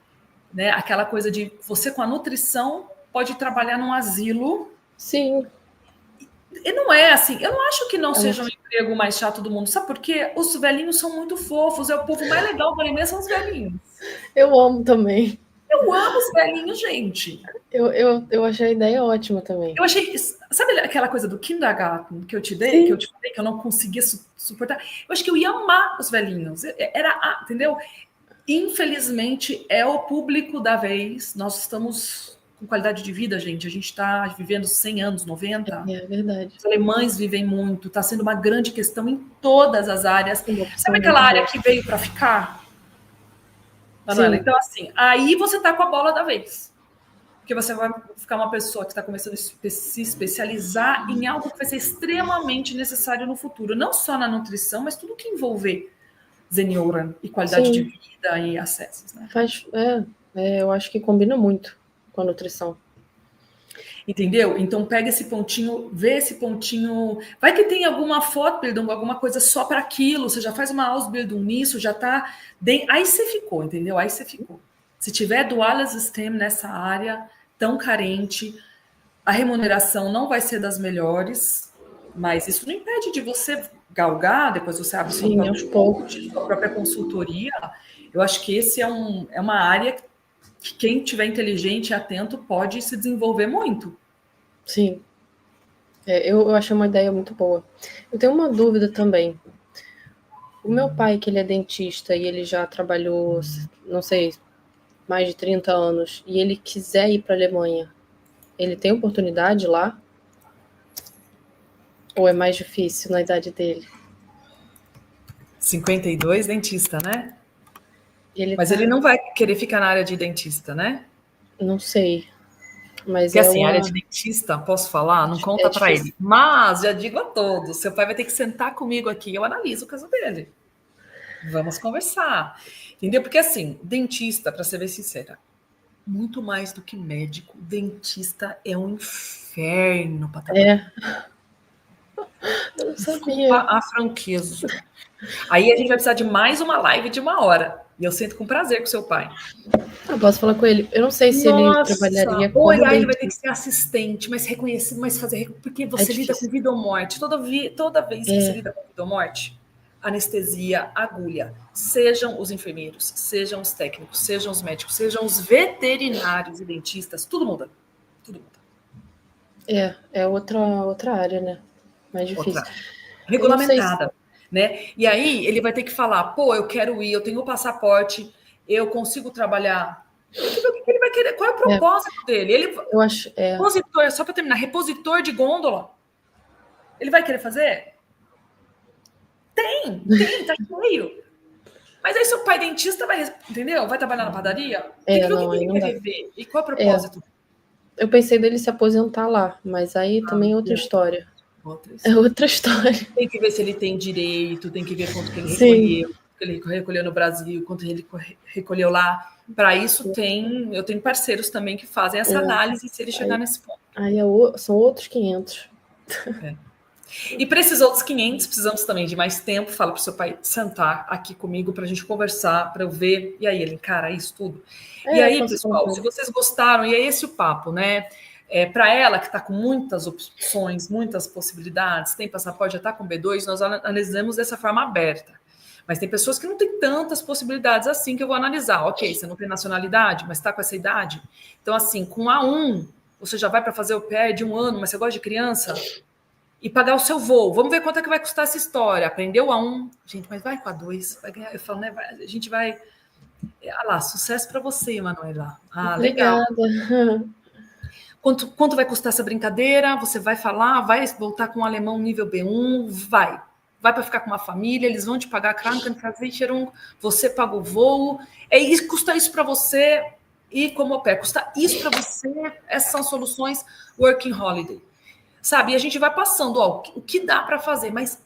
né? Aquela coisa de você com a nutrição pode trabalhar num asilo. Sim. E não é assim, eu não acho que não seja o emprego mais chato do mundo, sabe por quê? Os velhinhos são muito fofos, é o povo mais legal da Alemanha são os velhinhos. Eu amo também. Eu amo os velhinhos, gente. Eu achei a ideia ótima também. Eu achei, sabe aquela coisa do kindergarten que eu te dei, que eu te falei que eu não conseguia suportar? Eu acho que eu ia amar os velhinhos, entendeu? Infelizmente, é o público da vez, nós estamos com qualidade de vida, gente, a gente está vivendo 100 anos, 90. É verdade. Os alemães vivem muito, está sendo uma grande questão em todas as áreas. Sabe aquela área que veio para ficar? Manuela, então assim, aí você está com a bola da vez. Porque você vai ficar uma pessoa que está começando a se especializar em algo que vai ser extremamente necessário no futuro. Não só na nutrição, mas tudo que envolver senioren e qualidade de vida e acessos. Né? Eu acho que combina muito com a nutrição. Entendeu? Então pega esse pontinho, vê esse pontinho. Vai que tem alguma Fortbildung, alguma coisa só para aquilo, você já faz uma Ausbildung nisso, já tá. Aí você ficou, entendeu? Aí você ficou. Se tiver dual system nessa área tão carente, a remuneração não vai ser das melhores, mas isso não impede de você galgar, depois você abre sua própria consultoria. Eu acho que esse é uma área que quem tiver inteligente e atento pode se desenvolver muito. Sim. Eu achei uma ideia muito boa. Eu tenho uma dúvida também. O meu pai, que ele é dentista e ele já trabalhou, não sei, mais de 30 anos e ele quiser ir para a Alemanha, ele tem oportunidade lá? Ou é mais difícil na idade dele? 52, dentista, né? Mas Tá... ele não vai querer ficar na área de dentista, né? Não sei. Mas Porque assim, a área de dentista, posso falar? Não conta para ele. Mas já digo a todos, seu pai vai ter que sentar comigo aqui, eu analiso o caso dele. Vamos conversar. Entendeu? Porque assim, dentista, para ser bem sincera, muito mais do que médico, dentista é um inferno para trabalhar. Eu não Desculpa sabia. a franqueza. Aí a gente vai precisar de mais uma live de 1 hora. E eu sento com prazer com seu pai. Eu posso falar com ele. Eu não sei se ele trabalharia como olha, dentista. ele vai ter que ser assistente, mas reconhecido, mas fazer... Porque você lida com vida ou morte. Toda vez que você lida com vida ou morte, anestesia, agulha. Sejam os enfermeiros, sejam os técnicos, sejam os médicos, sejam os veterinários e dentistas. Tudo muda. Tudo muda. É outra área, né? Mais difícil. Outra. Regulamentada. Né? E aí ele vai ter que falar, pô, eu quero ir, eu tenho o passaporte, eu consigo trabalhar. Tem que ver o que ele vai querer, qual é o propósito dele. Ele, eu acho, repositor, só para terminar, repositor de gôndola. Ele vai querer fazer? Tem, tá cheio. Mas aí seu pai dentista vai, entendeu? Vai trabalhar na padaria? Tem que ver o que ele quer viver e qual é o propósito. Eu pensei dele se aposentar lá, mas aí também é outra história. É outra história. Tem que ver se ele tem direito, tem que ver quanto que ele recolheu, que ele recolheu no Brasil, quanto ele recolheu lá. Para isso eu tenho parceiros também que fazem essa análise se ele chegar nesse ponto. Aí são outros 500. E para esses outros 500, precisamos também de mais tempo. Fala para o seu pai sentar aqui comigo para a gente conversar, para eu ver. E aí ele encara isso tudo. E aí, pessoal, se vocês gostaram, e é esse o papo, né? Para ela, que está com muitas opções, muitas possibilidades, tem passaporte, já está com B2, nós analisamos dessa forma aberta. Mas tem pessoas que não têm tantas possibilidades assim que eu vou analisar. Ok, você não tem nacionalidade, mas está com essa idade. Então, assim, com A1, você já vai para fazer o PE de 1 ano, mas você gosta de criança? E pagar o seu voo. Vamos ver quanto é que vai custar essa história. Aprendeu A1. Gente, mas vai com A2. Vai ganhar. Eu falo, né? A gente vai... Ah lá, sucesso para você, Manuela. Ah, legal. Obrigada. Quanto vai custar essa brincadeira? Você vai falar, vai voltar com um alemão nível B1, vai para ficar com uma família, eles vão te pagar a Krankenversicherung, você paga o voo, custa isso para você e como au pair, custa isso para você, essas são soluções Working Holiday. Sabe, e a gente vai passando, o que dá para fazer, mas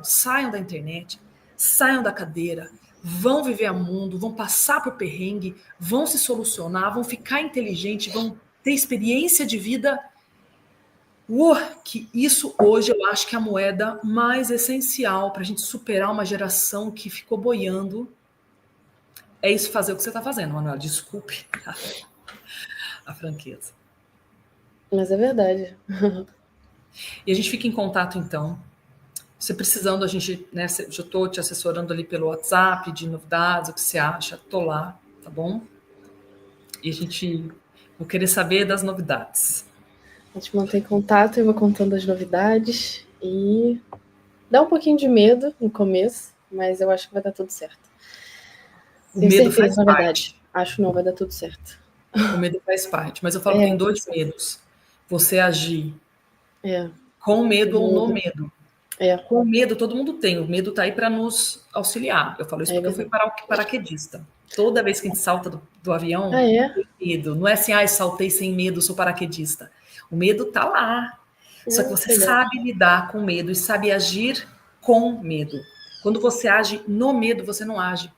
saiam da internet, saiam da cadeira, vão viver a mundo, vão passar por perrengue, vão se solucionar, vão ficar inteligentes, vão ter experiência de vida, que isso hoje eu acho que é a moeda mais essencial para a gente superar uma geração que ficou boiando. É isso, fazer o que você está fazendo, Manuela. Desculpe a franqueza. Mas é verdade. E a gente fica em contato, então. Você precisando, a gente, né, eu estou te assessorando ali pelo WhatsApp, de novidades, o que você acha, estou lá, tá bom? E a gente... Vou querer saber das novidades. A gente mantém contato, eu vou contando as novidades e dá um pouquinho de medo no começo, mas eu acho que vai dar tudo certo. O medo faz parte. Verdade. Acho não, vai dar tudo certo. O medo faz parte, mas eu falo que tem 2 medos. Você agir com medo ou no medo. Com medo, todo mundo tem. O medo está aí para nos auxiliar. Eu falo isso porque eu fui paraquedista. Toda vez que a gente salta do avião, tem medo. Não é assim, saltei sem medo, sou paraquedista. O medo está lá. Só que você sabe lidar com medo e sabe agir com medo. Quando você age no medo, você não age.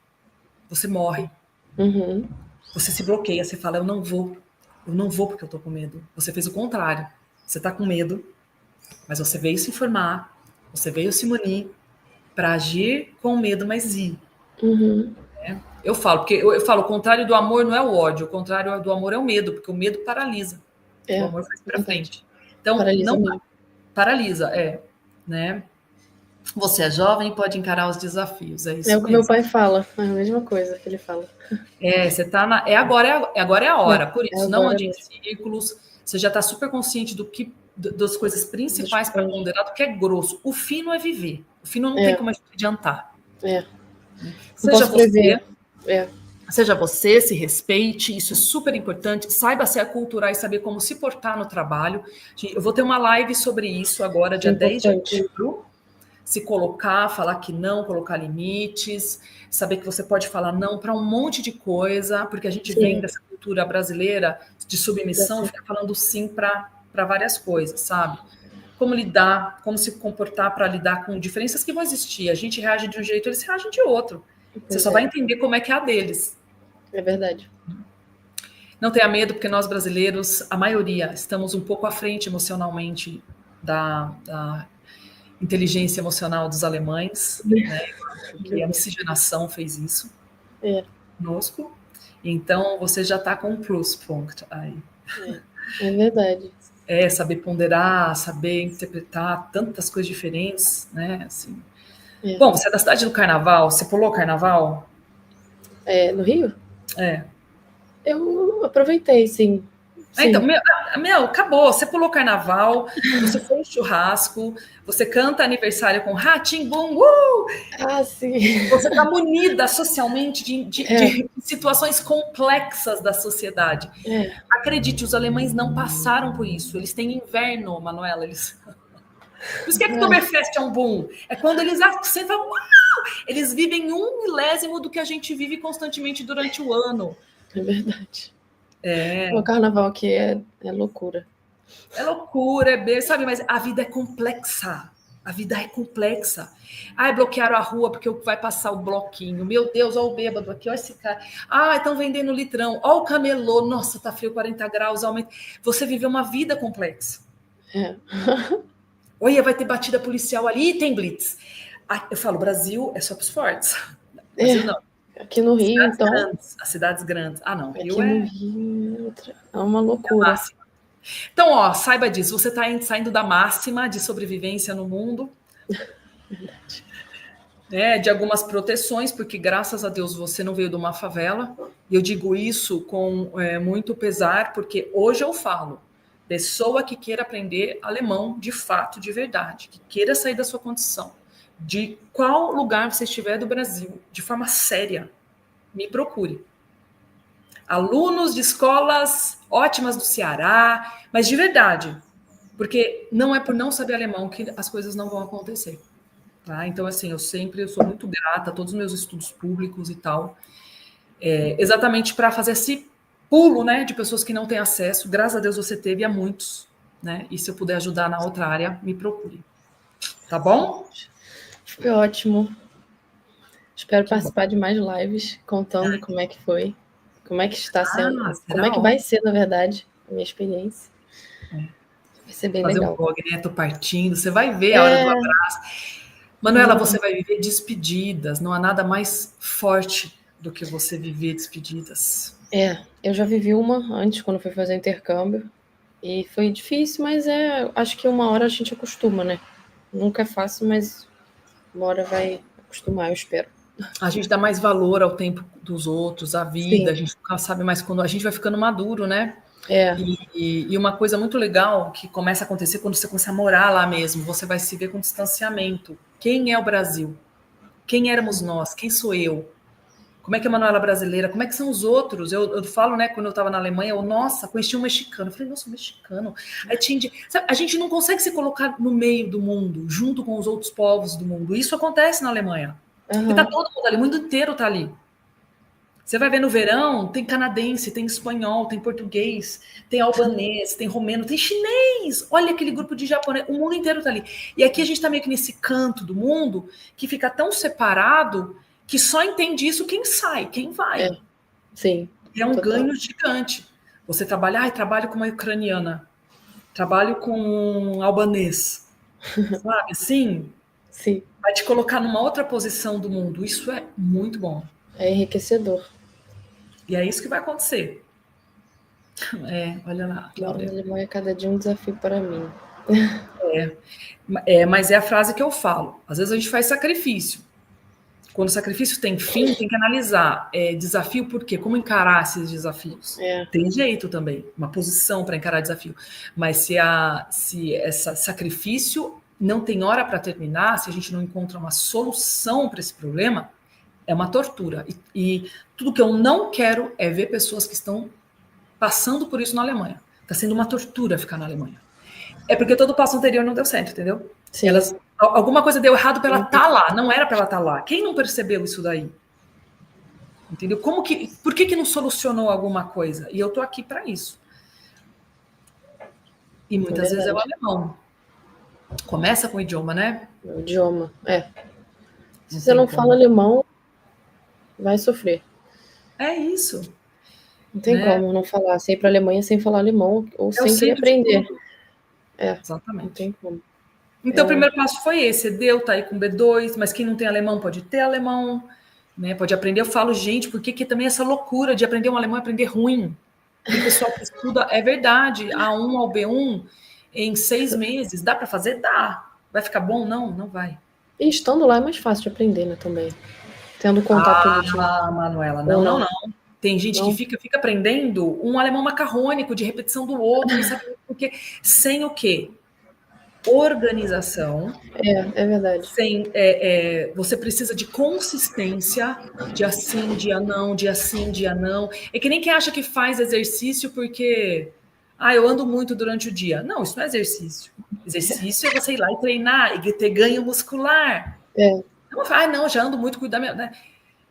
Você morre. Uhum. Você se bloqueia, você fala, eu não vou porque eu tô com medo. Você fez o contrário. Você tá com medo, mas você veio se informar, você veio se munir para agir com medo, mas ir. Uhum. Eu falo, o contrário do amor não é o ódio, o contrário do amor é o medo, porque o medo paralisa. O amor faz para frente. Então, paralisa, né? Você é jovem e pode encarar os desafios. É isso mesmo. O que meu pai fala, é a mesma coisa que ele fala. Você tá agora é a hora. Por isso, não ande em círculos. Você já está super consciente das coisas principais para ponderar, do que é grosso. O fino é viver. O fino não tem como a gente adiantar. Seja você. Seja você, se respeite, isso é super importante. Saiba se aculturar e saber como se portar no trabalho. Eu vou ter uma live sobre isso agora, dia 10 de outubro. Se colocar, falar que não, colocar limites, saber que você pode falar não para um monte de coisa, porque a gente vem dessa cultura brasileira de submissão, fica falando sim para várias coisas, sabe? Como lidar, como se comportar para lidar com diferenças que vão existir. A gente reage de um jeito, eles reagem de outro. Você só vai entender como é que é a deles. É verdade. Não tenha medo, porque nós brasileiros, a maioria, estamos um pouco à frente emocionalmente da inteligência emocional dos alemães, né? Que a miscigenação fez isso conosco. Então, você já está com um pluspunct aí. É verdade. Saber ponderar, saber interpretar tantas coisas diferentes, né? Assim. Bom, você é da cidade do Carnaval, você pulou o Carnaval? No Rio? É. Eu aproveitei, sim. Então, meu, acabou. Você pulou Carnaval, você foi no churrasco, você canta aniversário com Rá-Tim-Bum, sim. Você está munida socialmente de situações complexas da sociedade. Acredite, os alemães não passaram por isso. Eles têm inverno, Manuela. Por isso que Oktoberfest é um boom. É quando eles acendem, uau! Eles vivem 1/1000 do que a gente vive constantemente durante o ano. É verdade. O carnaval aqui é loucura. É loucura, sabe? Mas a vida é complexa. A vida é complexa. Bloquearam a rua porque vai passar o bloquinho. Meu Deus, olha o bêbado aqui, olha esse cara. Estão vendendo litrão. Olha o camelô. Nossa, tá frio, 40 graus. Aumenta. Você viveu uma vida complexa. Olha, vai ter batida policial ali e tem blitz. Eu falo, Brasil é só para os fortes. Brasil não. Aqui no Rio, cidades então. Grandes, as cidades grandes. Não. Aqui no Rio é uma loucura. Então, saiba disso. Você está saindo da máxima de sobrevivência no mundo. Verdade. De algumas proteções, porque graças a Deus você não veio de uma favela. E eu digo isso com muito pesar, porque hoje eu falo. Pessoa que queira aprender alemão de fato, de verdade, que queira sair da sua condição, de qual lugar você estiver do Brasil, de forma séria, me procure. Alunos de escolas ótimas do Ceará, mas de verdade, porque não é por não saber alemão que as coisas não vão acontecer. Tá? Então, assim, eu sou muito grata a todos os meus estudos públicos e tal, exatamente para fazer esse pulo, né, de pessoas que não têm acesso. Graças a Deus você teve, a muitos, né? E se eu puder ajudar na outra área, me procure. Tá bom? Foi ótimo. Espero participar de mais lives, contando como é que foi, como é que está sendo, como é que vai ser, na verdade, a minha experiência. Vai ser bem legal. Fazer um blog, né? Tô partindo, você vai ver a hora do abraço. Manuela, você vai viver despedidas, não há nada mais forte do que você viver despedidas. Eu já vivi uma antes, quando fui fazer intercâmbio, e foi difícil, mas acho que uma hora a gente acostuma, né? Nunca é fácil, mas uma hora vai acostumar, eu espero. A gente dá mais valor ao tempo dos outros, à vida, a gente nunca sabe mais quando a gente vai ficando maduro, né? E uma coisa muito legal que começa a acontecer quando você começa a morar lá mesmo, você vai se ver com distanciamento. Quem é o Brasil? Quem éramos nós? Quem sou eu? Como é que é a Manuela brasileira? Como é que são os outros? Eu falo, né, quando eu estava na Alemanha, nossa, conheci um mexicano. Eu falei, nossa, um mexicano. Aí sabe, a gente não consegue se colocar no meio do mundo, junto com os outros povos do mundo. Isso acontece na Alemanha. Porque tá todo mundo ali, o mundo inteiro tá ali. Você vai ver no verão, tem canadense, tem espanhol, tem português, tem albanês, tem romeno, tem chinês. Olha aquele grupo de japonês, o mundo inteiro tá ali. E aqui a gente tá meio que nesse canto do mundo que fica tão separado que só entende isso quem sai, quem vai. Sim. É um ganho gigante. Você trabalha, trabalho com uma ucraniana, trabalho com um albanês, sabe? Sim. Vai te colocar numa outra posição do mundo. Isso é muito bom. É enriquecedor. E é isso que vai acontecer. Olha lá, Cláudia. A Alemanha é cada dia um desafio para mim. Mas é a frase que eu falo. Às vezes a gente faz sacrifício. Quando o sacrifício tem fim, tem que analisar. Desafio por quê? Como encarar esses desafios? Tem jeito também, uma posição para encarar desafio. Mas se esse sacrifício não tem hora para terminar, se a gente não encontra uma solução para esse problema, É uma tortura. E tudo que eu não quero é ver pessoas que estão passando por isso na Alemanha. Está sendo uma tortura ficar na Alemanha. É porque todo o passo anterior não deu certo, entendeu? Sim. Alguma coisa deu errado para ela estar lá, não era para ela estar lá. Quem não percebeu isso daí? Entendeu? Por que não solucionou alguma coisa? E eu tô aqui para isso. E muitas vezes é o alemão. Começa com o idioma, né? O idioma, Se você não fala alemão, vai sofrer. É isso. Não tem como não falar. Você ir para a Alemanha sem falar alemão ou sem querer aprender. Exatamente. Não tem como. Então, o primeiro passo foi esse. Tá aí com B2, mas quem não tem alemão pode ter alemão, né? Pode aprender. Eu falo, gente, por que também essa loucura de aprender um alemão é aprender ruim? Tem pessoal que estuda, é verdade, A1 ao B1 em 6 meses. Dá para fazer? Dá. Vai ficar bom? Não, não vai. E estando lá é mais fácil de aprender, né, também. Tendo contato político. Manuela, não. Tem gente que fica aprendendo um alemão macarrônico de repetição do outro, não sabe por quê. Sem o quê? Organização. É verdade. Sem, você precisa de consistência, dia sim, dia não, dia sim, dia não. É que nem quem acha que faz exercício porque eu ando muito durante o dia. Não, isso não é exercício. Exercício é você ir lá e treinar e ter ganho muscular. Não, já ando muito, cuidar, né?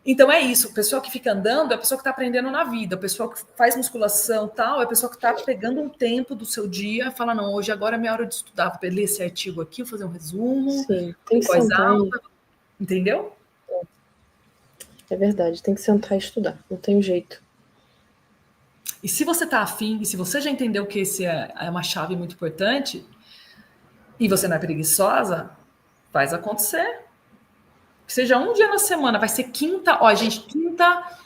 Então é isso, o pessoal que fica andando é a pessoa que está aprendendo na vida, o pessoal que faz musculação tal, é a pessoa que está pegando um tempo do seu dia e fala, não, hoje agora é minha hora de estudar, vou ler esse artigo aqui, vou fazer um resumo, sim, tem que sentar entendeu? É verdade, tem que sentar e estudar, não tem jeito. E se você está afim, e se você já entendeu que esse é uma chave muito importante, e você não é preguiçosa, faz acontecer. Que seja um dia na semana, vai ser quinta. Ó, gente, quinta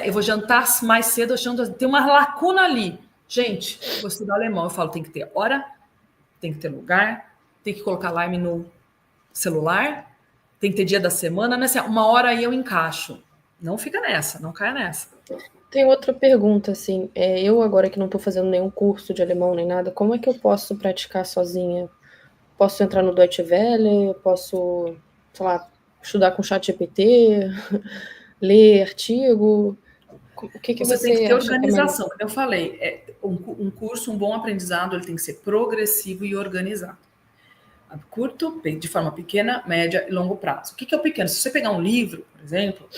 eu vou jantar mais cedo, achando tem uma lacuna ali. Gente, vou estudar alemão. Eu falo, tem que ter hora, tem que ter lugar, tem que colocar alarme no celular, tem que ter dia da semana, né? Uma hora aí eu encaixo. Não fica nessa, não caia nessa. Tem outra pergunta, assim, eu agora que não estou fazendo nenhum curso de alemão nem nada, como é que eu posso praticar sozinha? Posso entrar no Deutsche Welle? Posso, sei lá, estudar com chat GPT, ler artigo? O que você tem que ter organização. Que eu falei, um curso, um bom aprendizado, ele tem que ser progressivo e organizado. A curto, de forma pequena, média e longo prazo. O que é o pequeno? Se você pegar um livro, por exemplo,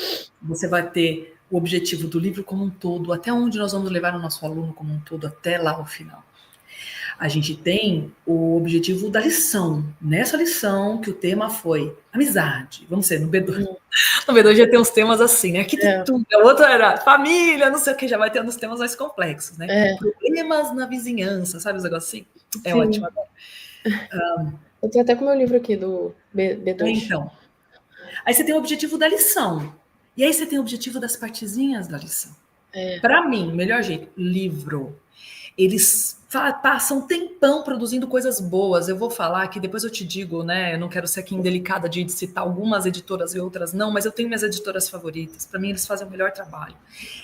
você vai ter o objetivo do livro como um todo, até onde nós vamos levar o nosso aluno como um todo, até lá ao final. A gente tem o objetivo da lição. Nessa lição, que o tema foi amizade. Vamos ser no B2. No B2 já tem uns temas assim, né? Arquitetura, o outro era família, não sei o que, já vai ter uns temas mais complexos, né? Problemas na vizinhança, sabe os negócios assim? É ótimo agora. Eu tenho até com o meu livro aqui do B2. Então, aí você tem o objetivo da lição. E aí você tem o objetivo das partezinhas da lição. Para mim, melhor jeito, livro. Eles passam um tempão produzindo coisas boas. Eu vou falar que depois eu te digo, né? Eu não quero ser aqui indelicada de citar algumas editoras e outras não, mas eu tenho minhas editoras favoritas. Para mim, eles fazem o melhor trabalho.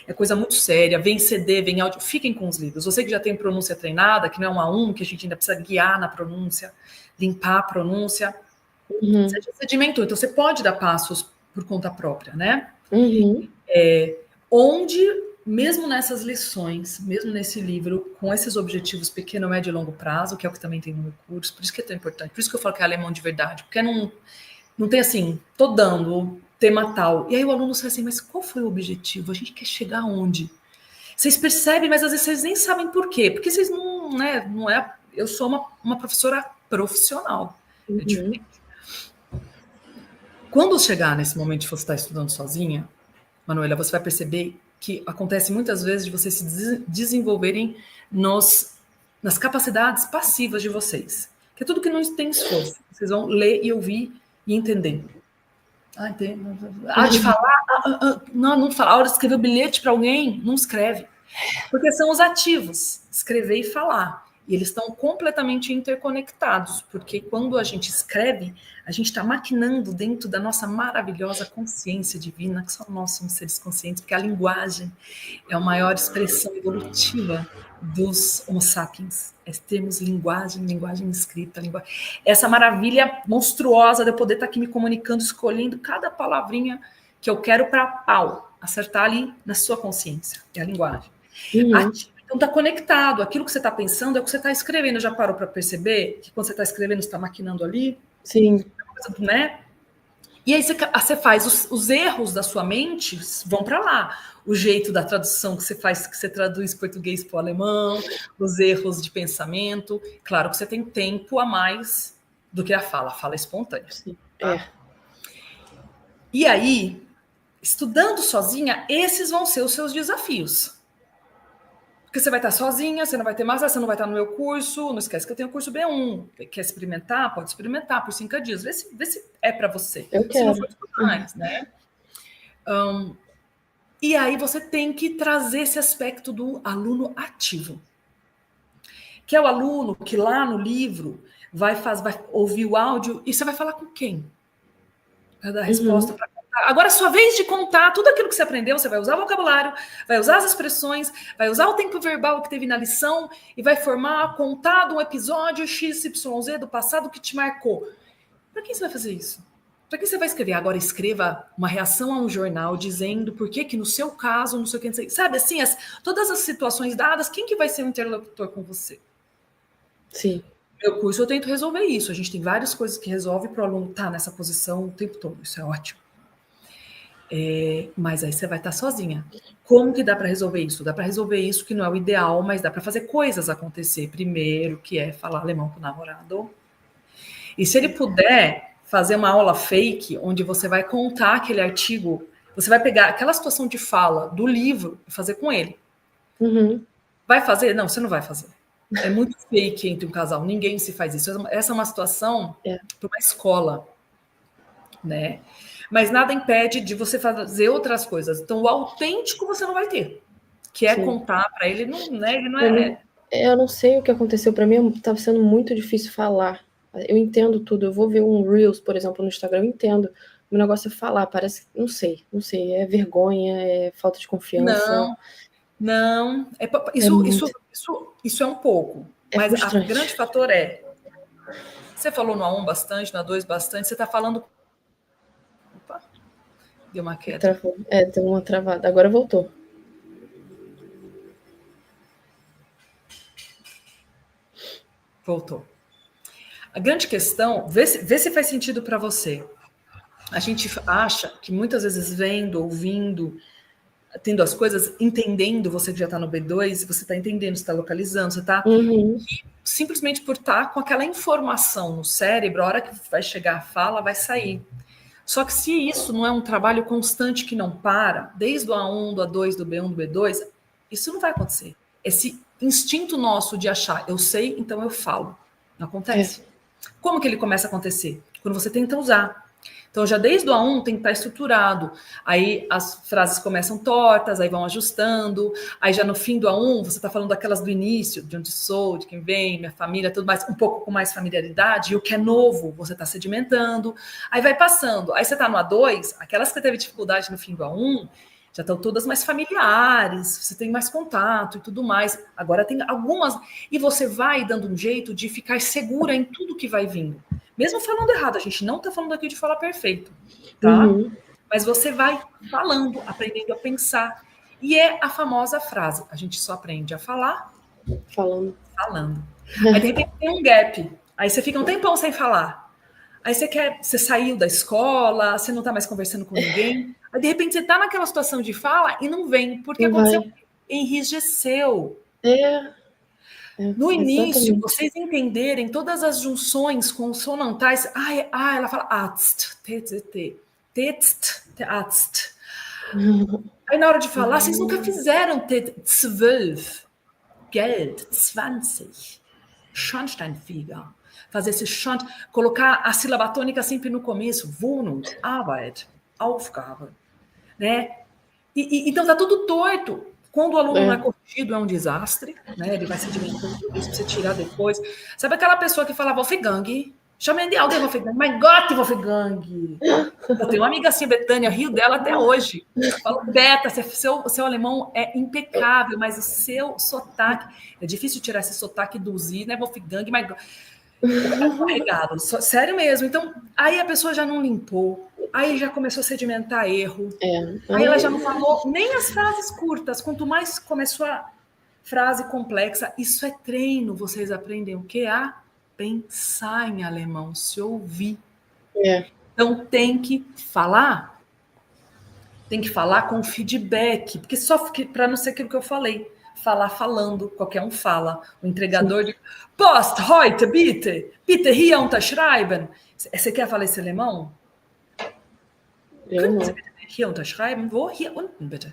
É coisa muito séria. Vem CD, vem áudio. Fiquem com os livros. Você que já tem pronúncia treinada, que não é um A1, que a gente ainda precisa guiar na pronúncia, limpar a pronúncia. Você já sedimentou. Então, você pode dar passos por conta própria, né? Onde, mesmo nessas lições, mesmo nesse livro, com esses objetivos pequeno, médio e longo prazo, que é o que também tem no meu curso, por isso que é tão importante, por isso que eu falo que é alemão de verdade, porque não tem assim, tô dando tema tal, e aí o aluno sai assim, mas qual foi o objetivo? A gente quer chegar aonde? Vocês percebem, mas às vezes vocês nem sabem por quê, porque vocês não é, eu sou uma professora profissional, é diferente. Quando chegar nesse momento de você estar estudando sozinha, Manuela, você vai perceber que acontece muitas vezes de vocês se desenvolverem nas capacidades passivas de vocês. Que é tudo que não tem esforço. Vocês vão ler e ouvir e entender. De falar? Não falar. A hora de escrever um bilhete para alguém, não escreve. Porque são os ativos, escrever e falar. E eles estão completamente interconectados, porque quando a gente escreve, a gente está maquinando dentro da nossa maravilhosa consciência divina, que só nós somos seres conscientes, porque a linguagem é a maior expressão evolutiva dos Homo sapiens. Temos linguagem escrita, essa maravilha monstruosa de eu poder estar aqui me comunicando, escolhendo cada palavrinha que eu quero para pau, acertar ali na sua consciência, é a linguagem. Uhum. Então está conectado, aquilo que você está pensando é o que você está escrevendo. Já parou para perceber que quando você está escrevendo, você está maquinando ali? Sim. Né? E aí você faz, os erros da sua mente vão para lá. O jeito da tradução que você faz, que você traduz português para o alemão, os erros de pensamento. Claro que você tem tempo a mais do que a fala espontânea. Sim. Tá? E aí, estudando sozinha, esses vão ser os seus desafios. Porque você vai estar sozinha, você não vai ter mais, você não vai estar no meu curso, não esquece que eu tenho o curso B1. Quer experimentar? Pode experimentar por 5 dias. Vê se é para você. Eu quero. Se não for mais, né? E aí você tem que trazer esse aspecto do aluno ativo. Que é o aluno que lá no livro vai ouvir o áudio e você vai falar com quem? Para dar resposta para contar. Agora é sua vez de contar tudo aquilo que você aprendeu, você vai usar o vocabulário, vai usar as expressões, vai usar o tempo verbal que teve na lição e vai contar um episódio XYZ do passado que te marcou. Para quem você vai fazer isso? Para que você vai escrever? Agora escreva uma reação a um jornal dizendo por que no seu caso, não sei o que, sabe assim, todas as situações dadas, quem que vai ser o interlocutor com você? Sim. No meu curso eu tento resolver isso. A gente tem várias coisas que resolve para o aluno estar nessa posição o tempo todo. Isso é ótimo. Mas aí você vai estar sozinha. Como que dá para resolver isso? Dá para resolver isso que não é o ideal, mas dá para fazer coisas acontecer. Primeiro, que é falar alemão com o namorado. E se ele puder fazer uma aula fake, onde você vai contar aquele artigo, você vai pegar aquela situação de fala do livro e fazer com ele. Vai fazer? Não, você não vai fazer. É muito fake entre um casal, ninguém se faz isso. Essa é uma situação para uma escola, né? Mas nada impede de você fazer outras coisas. Então, o autêntico você não vai ter, que é contar para ele, não, né? Ele não é. Eu não sei o que aconteceu para mim, estava sendo muito difícil falar. Eu entendo tudo. Eu vou ver um Reels, por exemplo, no Instagram, eu entendo. O negócio é falar, parece, não sei, é vergonha, é falta de confiança. Não, isso é um pouco, mas o grande fator você falou no A1 bastante, no A2 bastante, você está falando. Opa, deu uma queda. Deu uma travada. Agora voltou. Voltou. A grande questão, vê se faz sentido para você. A gente acha que muitas vezes vendo, ouvindo, tendo as coisas, entendendo, você que já está no B2, você está entendendo, você está localizando, você está... Simplesmente por estar com aquela informação no cérebro, a hora que vai chegar a fala, vai sair. Só que se isso não é um trabalho constante que não para, desde o A1, do A2, do B1, do B2, isso não vai acontecer. Esse instinto nosso de achar, eu sei, então eu falo. Não acontece. Como que ele começa a acontecer? Quando você tenta usar. Então, já desde o A1 tem que estar estruturado. Aí as frases começam tortas, aí vão ajustando. Aí já no fim do A1, você está falando daquelas do início, de onde sou, de quem vem, minha família, tudo mais, um pouco com mais familiaridade. E o que é novo, você está sedimentando. Aí vai passando. Aí você está no A2, aquelas que teve dificuldade no fim do A1, já estão todas mais familiares, você tem mais contato e tudo mais. Agora tem algumas... E você vai dando um jeito de ficar segura em tudo que vai vindo. Mesmo falando errado, a gente não está falando aqui de falar perfeito, tá? Mas você vai falando, aprendendo a pensar. E é a famosa frase, a gente só aprende a falar... Falando. Aí, de repente, tem um gap. Aí você fica um tempão sem falar. Aí você saiu da escola, você não está mais conversando com ninguém. Aí, de repente, você está naquela situação de fala e não vem. Porque aconteceu, enrijeceu. No início, vocês entenderem todas as junções consonantais. Ela fala Arzt, Arzt. Aí na hora de falar, vocês nunca fizeram 12, Geld, 20, Schornsteinfeger. Fazer esse colocar a sílaba tônica sempre no começo. Wohnung, Arbeit, Aufgabe. Né? Então tá tudo torto. Quando o aluno não é corrigido, é um desastre, né? Ele vai sedimentando tudo isso pra você tirar depois. Sabe aquela pessoa que fala Wolfgang? Chama de alguém Wolfgang. Mein Gott, Wolfgang! Eu tenho uma amiga assim, Betânia, rio dela até hoje. Eu falo, Beta, seu alemão é impecável, mas o seu sotaque... É difícil tirar esse sotaque do Z, né, Wolfgang? Mas... carregado, sério mesmo. Então, aí a pessoa já não limpou, Aí já começou a sedimentar erro. É. Aí ela já não falou nem as frases curtas. Quanto mais começou a frase complexa, isso é treino. Vocês aprendem o quê? A pensar em alemão, se ouvir. Então tem que falar. Tem que falar com feedback, porque só para não ser aquilo que eu falei. Falar falando, qualquer um fala. O entregador de Post, heute, bitte. Bitte hier unterschreiben. Você quer falar esse alemão? Können Sie bitte hier unterschreiben? Wo? Hier unten, bitte.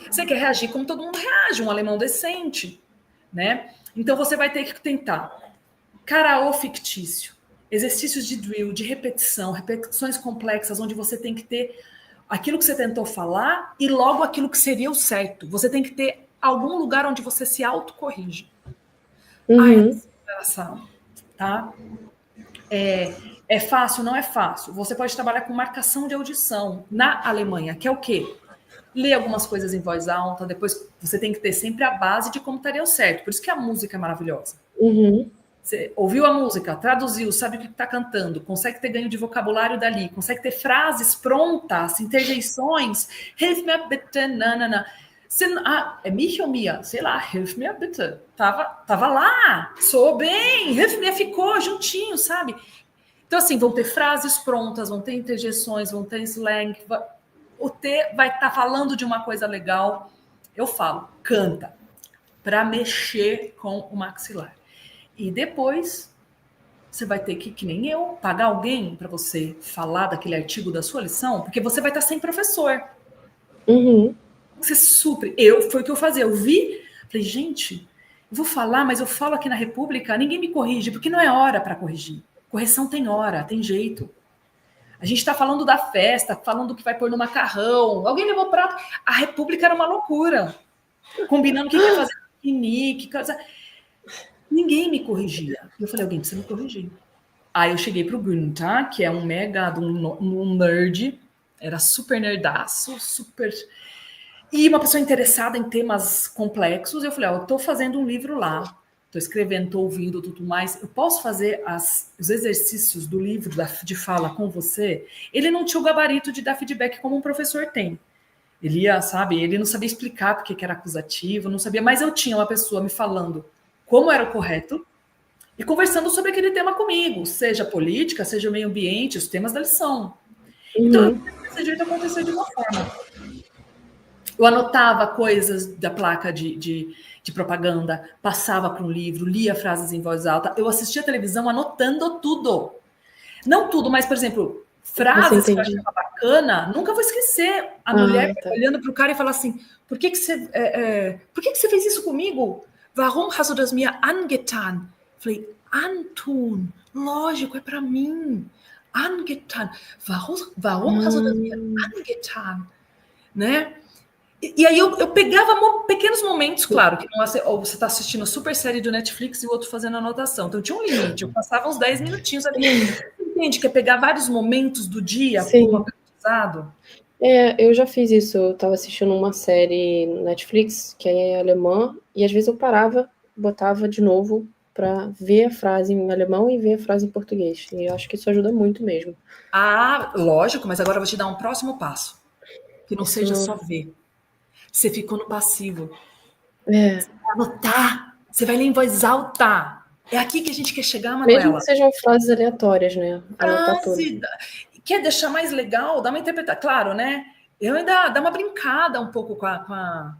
Você quer reagir como todo mundo reage, um alemão decente, né? Então você vai ter que tentar karaô fictício, exercícios de drill, de repetição, repetições complexas, onde você tem que ter aquilo que você tentou falar e logo aquilo que seria o certo. Você tem que ter algum lugar onde você se autocorrige. Tá? É fácil? Não é fácil. Você pode trabalhar com marcação de audição na Alemanha, que é o quê? Ler algumas coisas em voz alta, depois você tem que ter sempre a base de como estaria o certo. Por isso que a música é maravilhosa. Você ouviu a música, traduziu, sabe o que está cantando, consegue ter ganho de vocabulário dali, consegue ter frases prontas, interjeições. Hilf mir bitte, nanana. É mich ou Mia? Sei lá, hilf mir bitte. Tava lá, soou bem, hilf mir ficou juntinho, sabe? Então, assim, vão ter frases prontas, vão ter interjeições, vão ter slang. O T vai estar falando de uma coisa legal. Eu falo, canta, para mexer com o maxilar. E depois, você vai ter que nem eu, pagar alguém para você falar daquele artigo da sua lição, porque você vai estar sem professor. Você supre. Foi o que eu fazia. Eu vi, falei, gente, eu vou falar, mas eu falo aqui na República, ninguém me corrige, porque não é hora para corrigir. Correção tem hora, tem jeito. A gente está falando da festa, falando que vai pôr no macarrão. Alguém levou prato. A República era uma loucura. Combinando o que ia fazer no piquenique, coisa... Ninguém me corrigia. Eu falei, alguém precisa me corrigir. Aí eu cheguei pro Günther, que é um mega, um nerd, era super nerdaço, super... E uma pessoa interessada em temas complexos. Eu falei, eu tô fazendo um livro lá, tô escrevendo, tô ouvindo, tudo mais. Eu posso fazer os exercícios do livro de fala com você? Ele não tinha o gabarito de dar feedback como um professor tem. Ele ia, sabe, ele não sabia explicar porque que era acusativo, não sabia, mas eu tinha uma pessoa me falando como era o correto e conversando sobre aquele tema comigo, seja política, seja meio ambiente, os temas da lição. Então, esse jeito acontecia de uma forma. Eu anotava coisas da placa de propaganda, passava para um livro, lia frases em voz alta. Eu assistia a televisão anotando tudo. Não tudo, mas, por exemplo, frases que eu achava bacana, nunca vou esquecer. A mulher olhando para o cara e falar assim, por que você fez isso comigo? Warum hast du das mir angetan? Falei, antun, lógico, é para mim. Angetan. Warum hast du das mir angetan? Né? E aí eu pegava pequenos momentos, claro, que não ou você está assistindo a super série do Netflix e o outro fazendo anotação. Então tinha um limite, eu passava uns 10 minutinhos ali. Você entende que é pegar vários momentos do dia como aprendizado? Eu já fiz isso. Eu estava assistindo uma série no Netflix, que é alemã, e às vezes eu parava, botava de novo para ver a frase em alemão e ver a frase em português. E eu acho que isso ajuda muito mesmo. Ah, lógico, mas agora eu vou te dar um próximo passo. Que não seja só ver. Você ficou no passivo. Você vai anotar. Você vai ler em voz alta. É aqui que a gente quer chegar, Manuela. Mesmo que sejam frases aleatórias, né? Frase. Quer deixar mais legal? Dá uma interpretação. Claro, né? Eu ainda dá uma brincada um pouco com a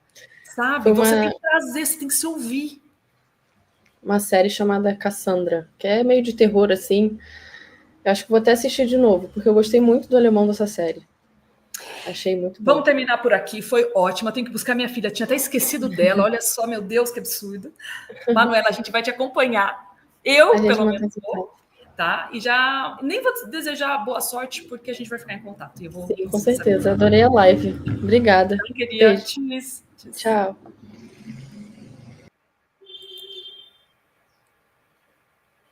sabe? Você tem que trazer, você tem que se ouvir. Uma série chamada Cassandra, que é meio de terror, assim. Eu acho que vou até assistir de novo, porque eu gostei muito do alemão dessa série. Achei muito bom. Vamos terminar por aqui, foi ótimo. Eu tenho que buscar minha filha, tinha até esquecido dela. Olha só, meu Deus, que absurdo. Manuela, a gente vai te acompanhar. Eu, pelo menos, vou, tá? E já nem vou desejar boa sorte, porque a gente vai ficar em contato. Sim, com certeza. Adorei a live. Obrigada. Queria. Tchau.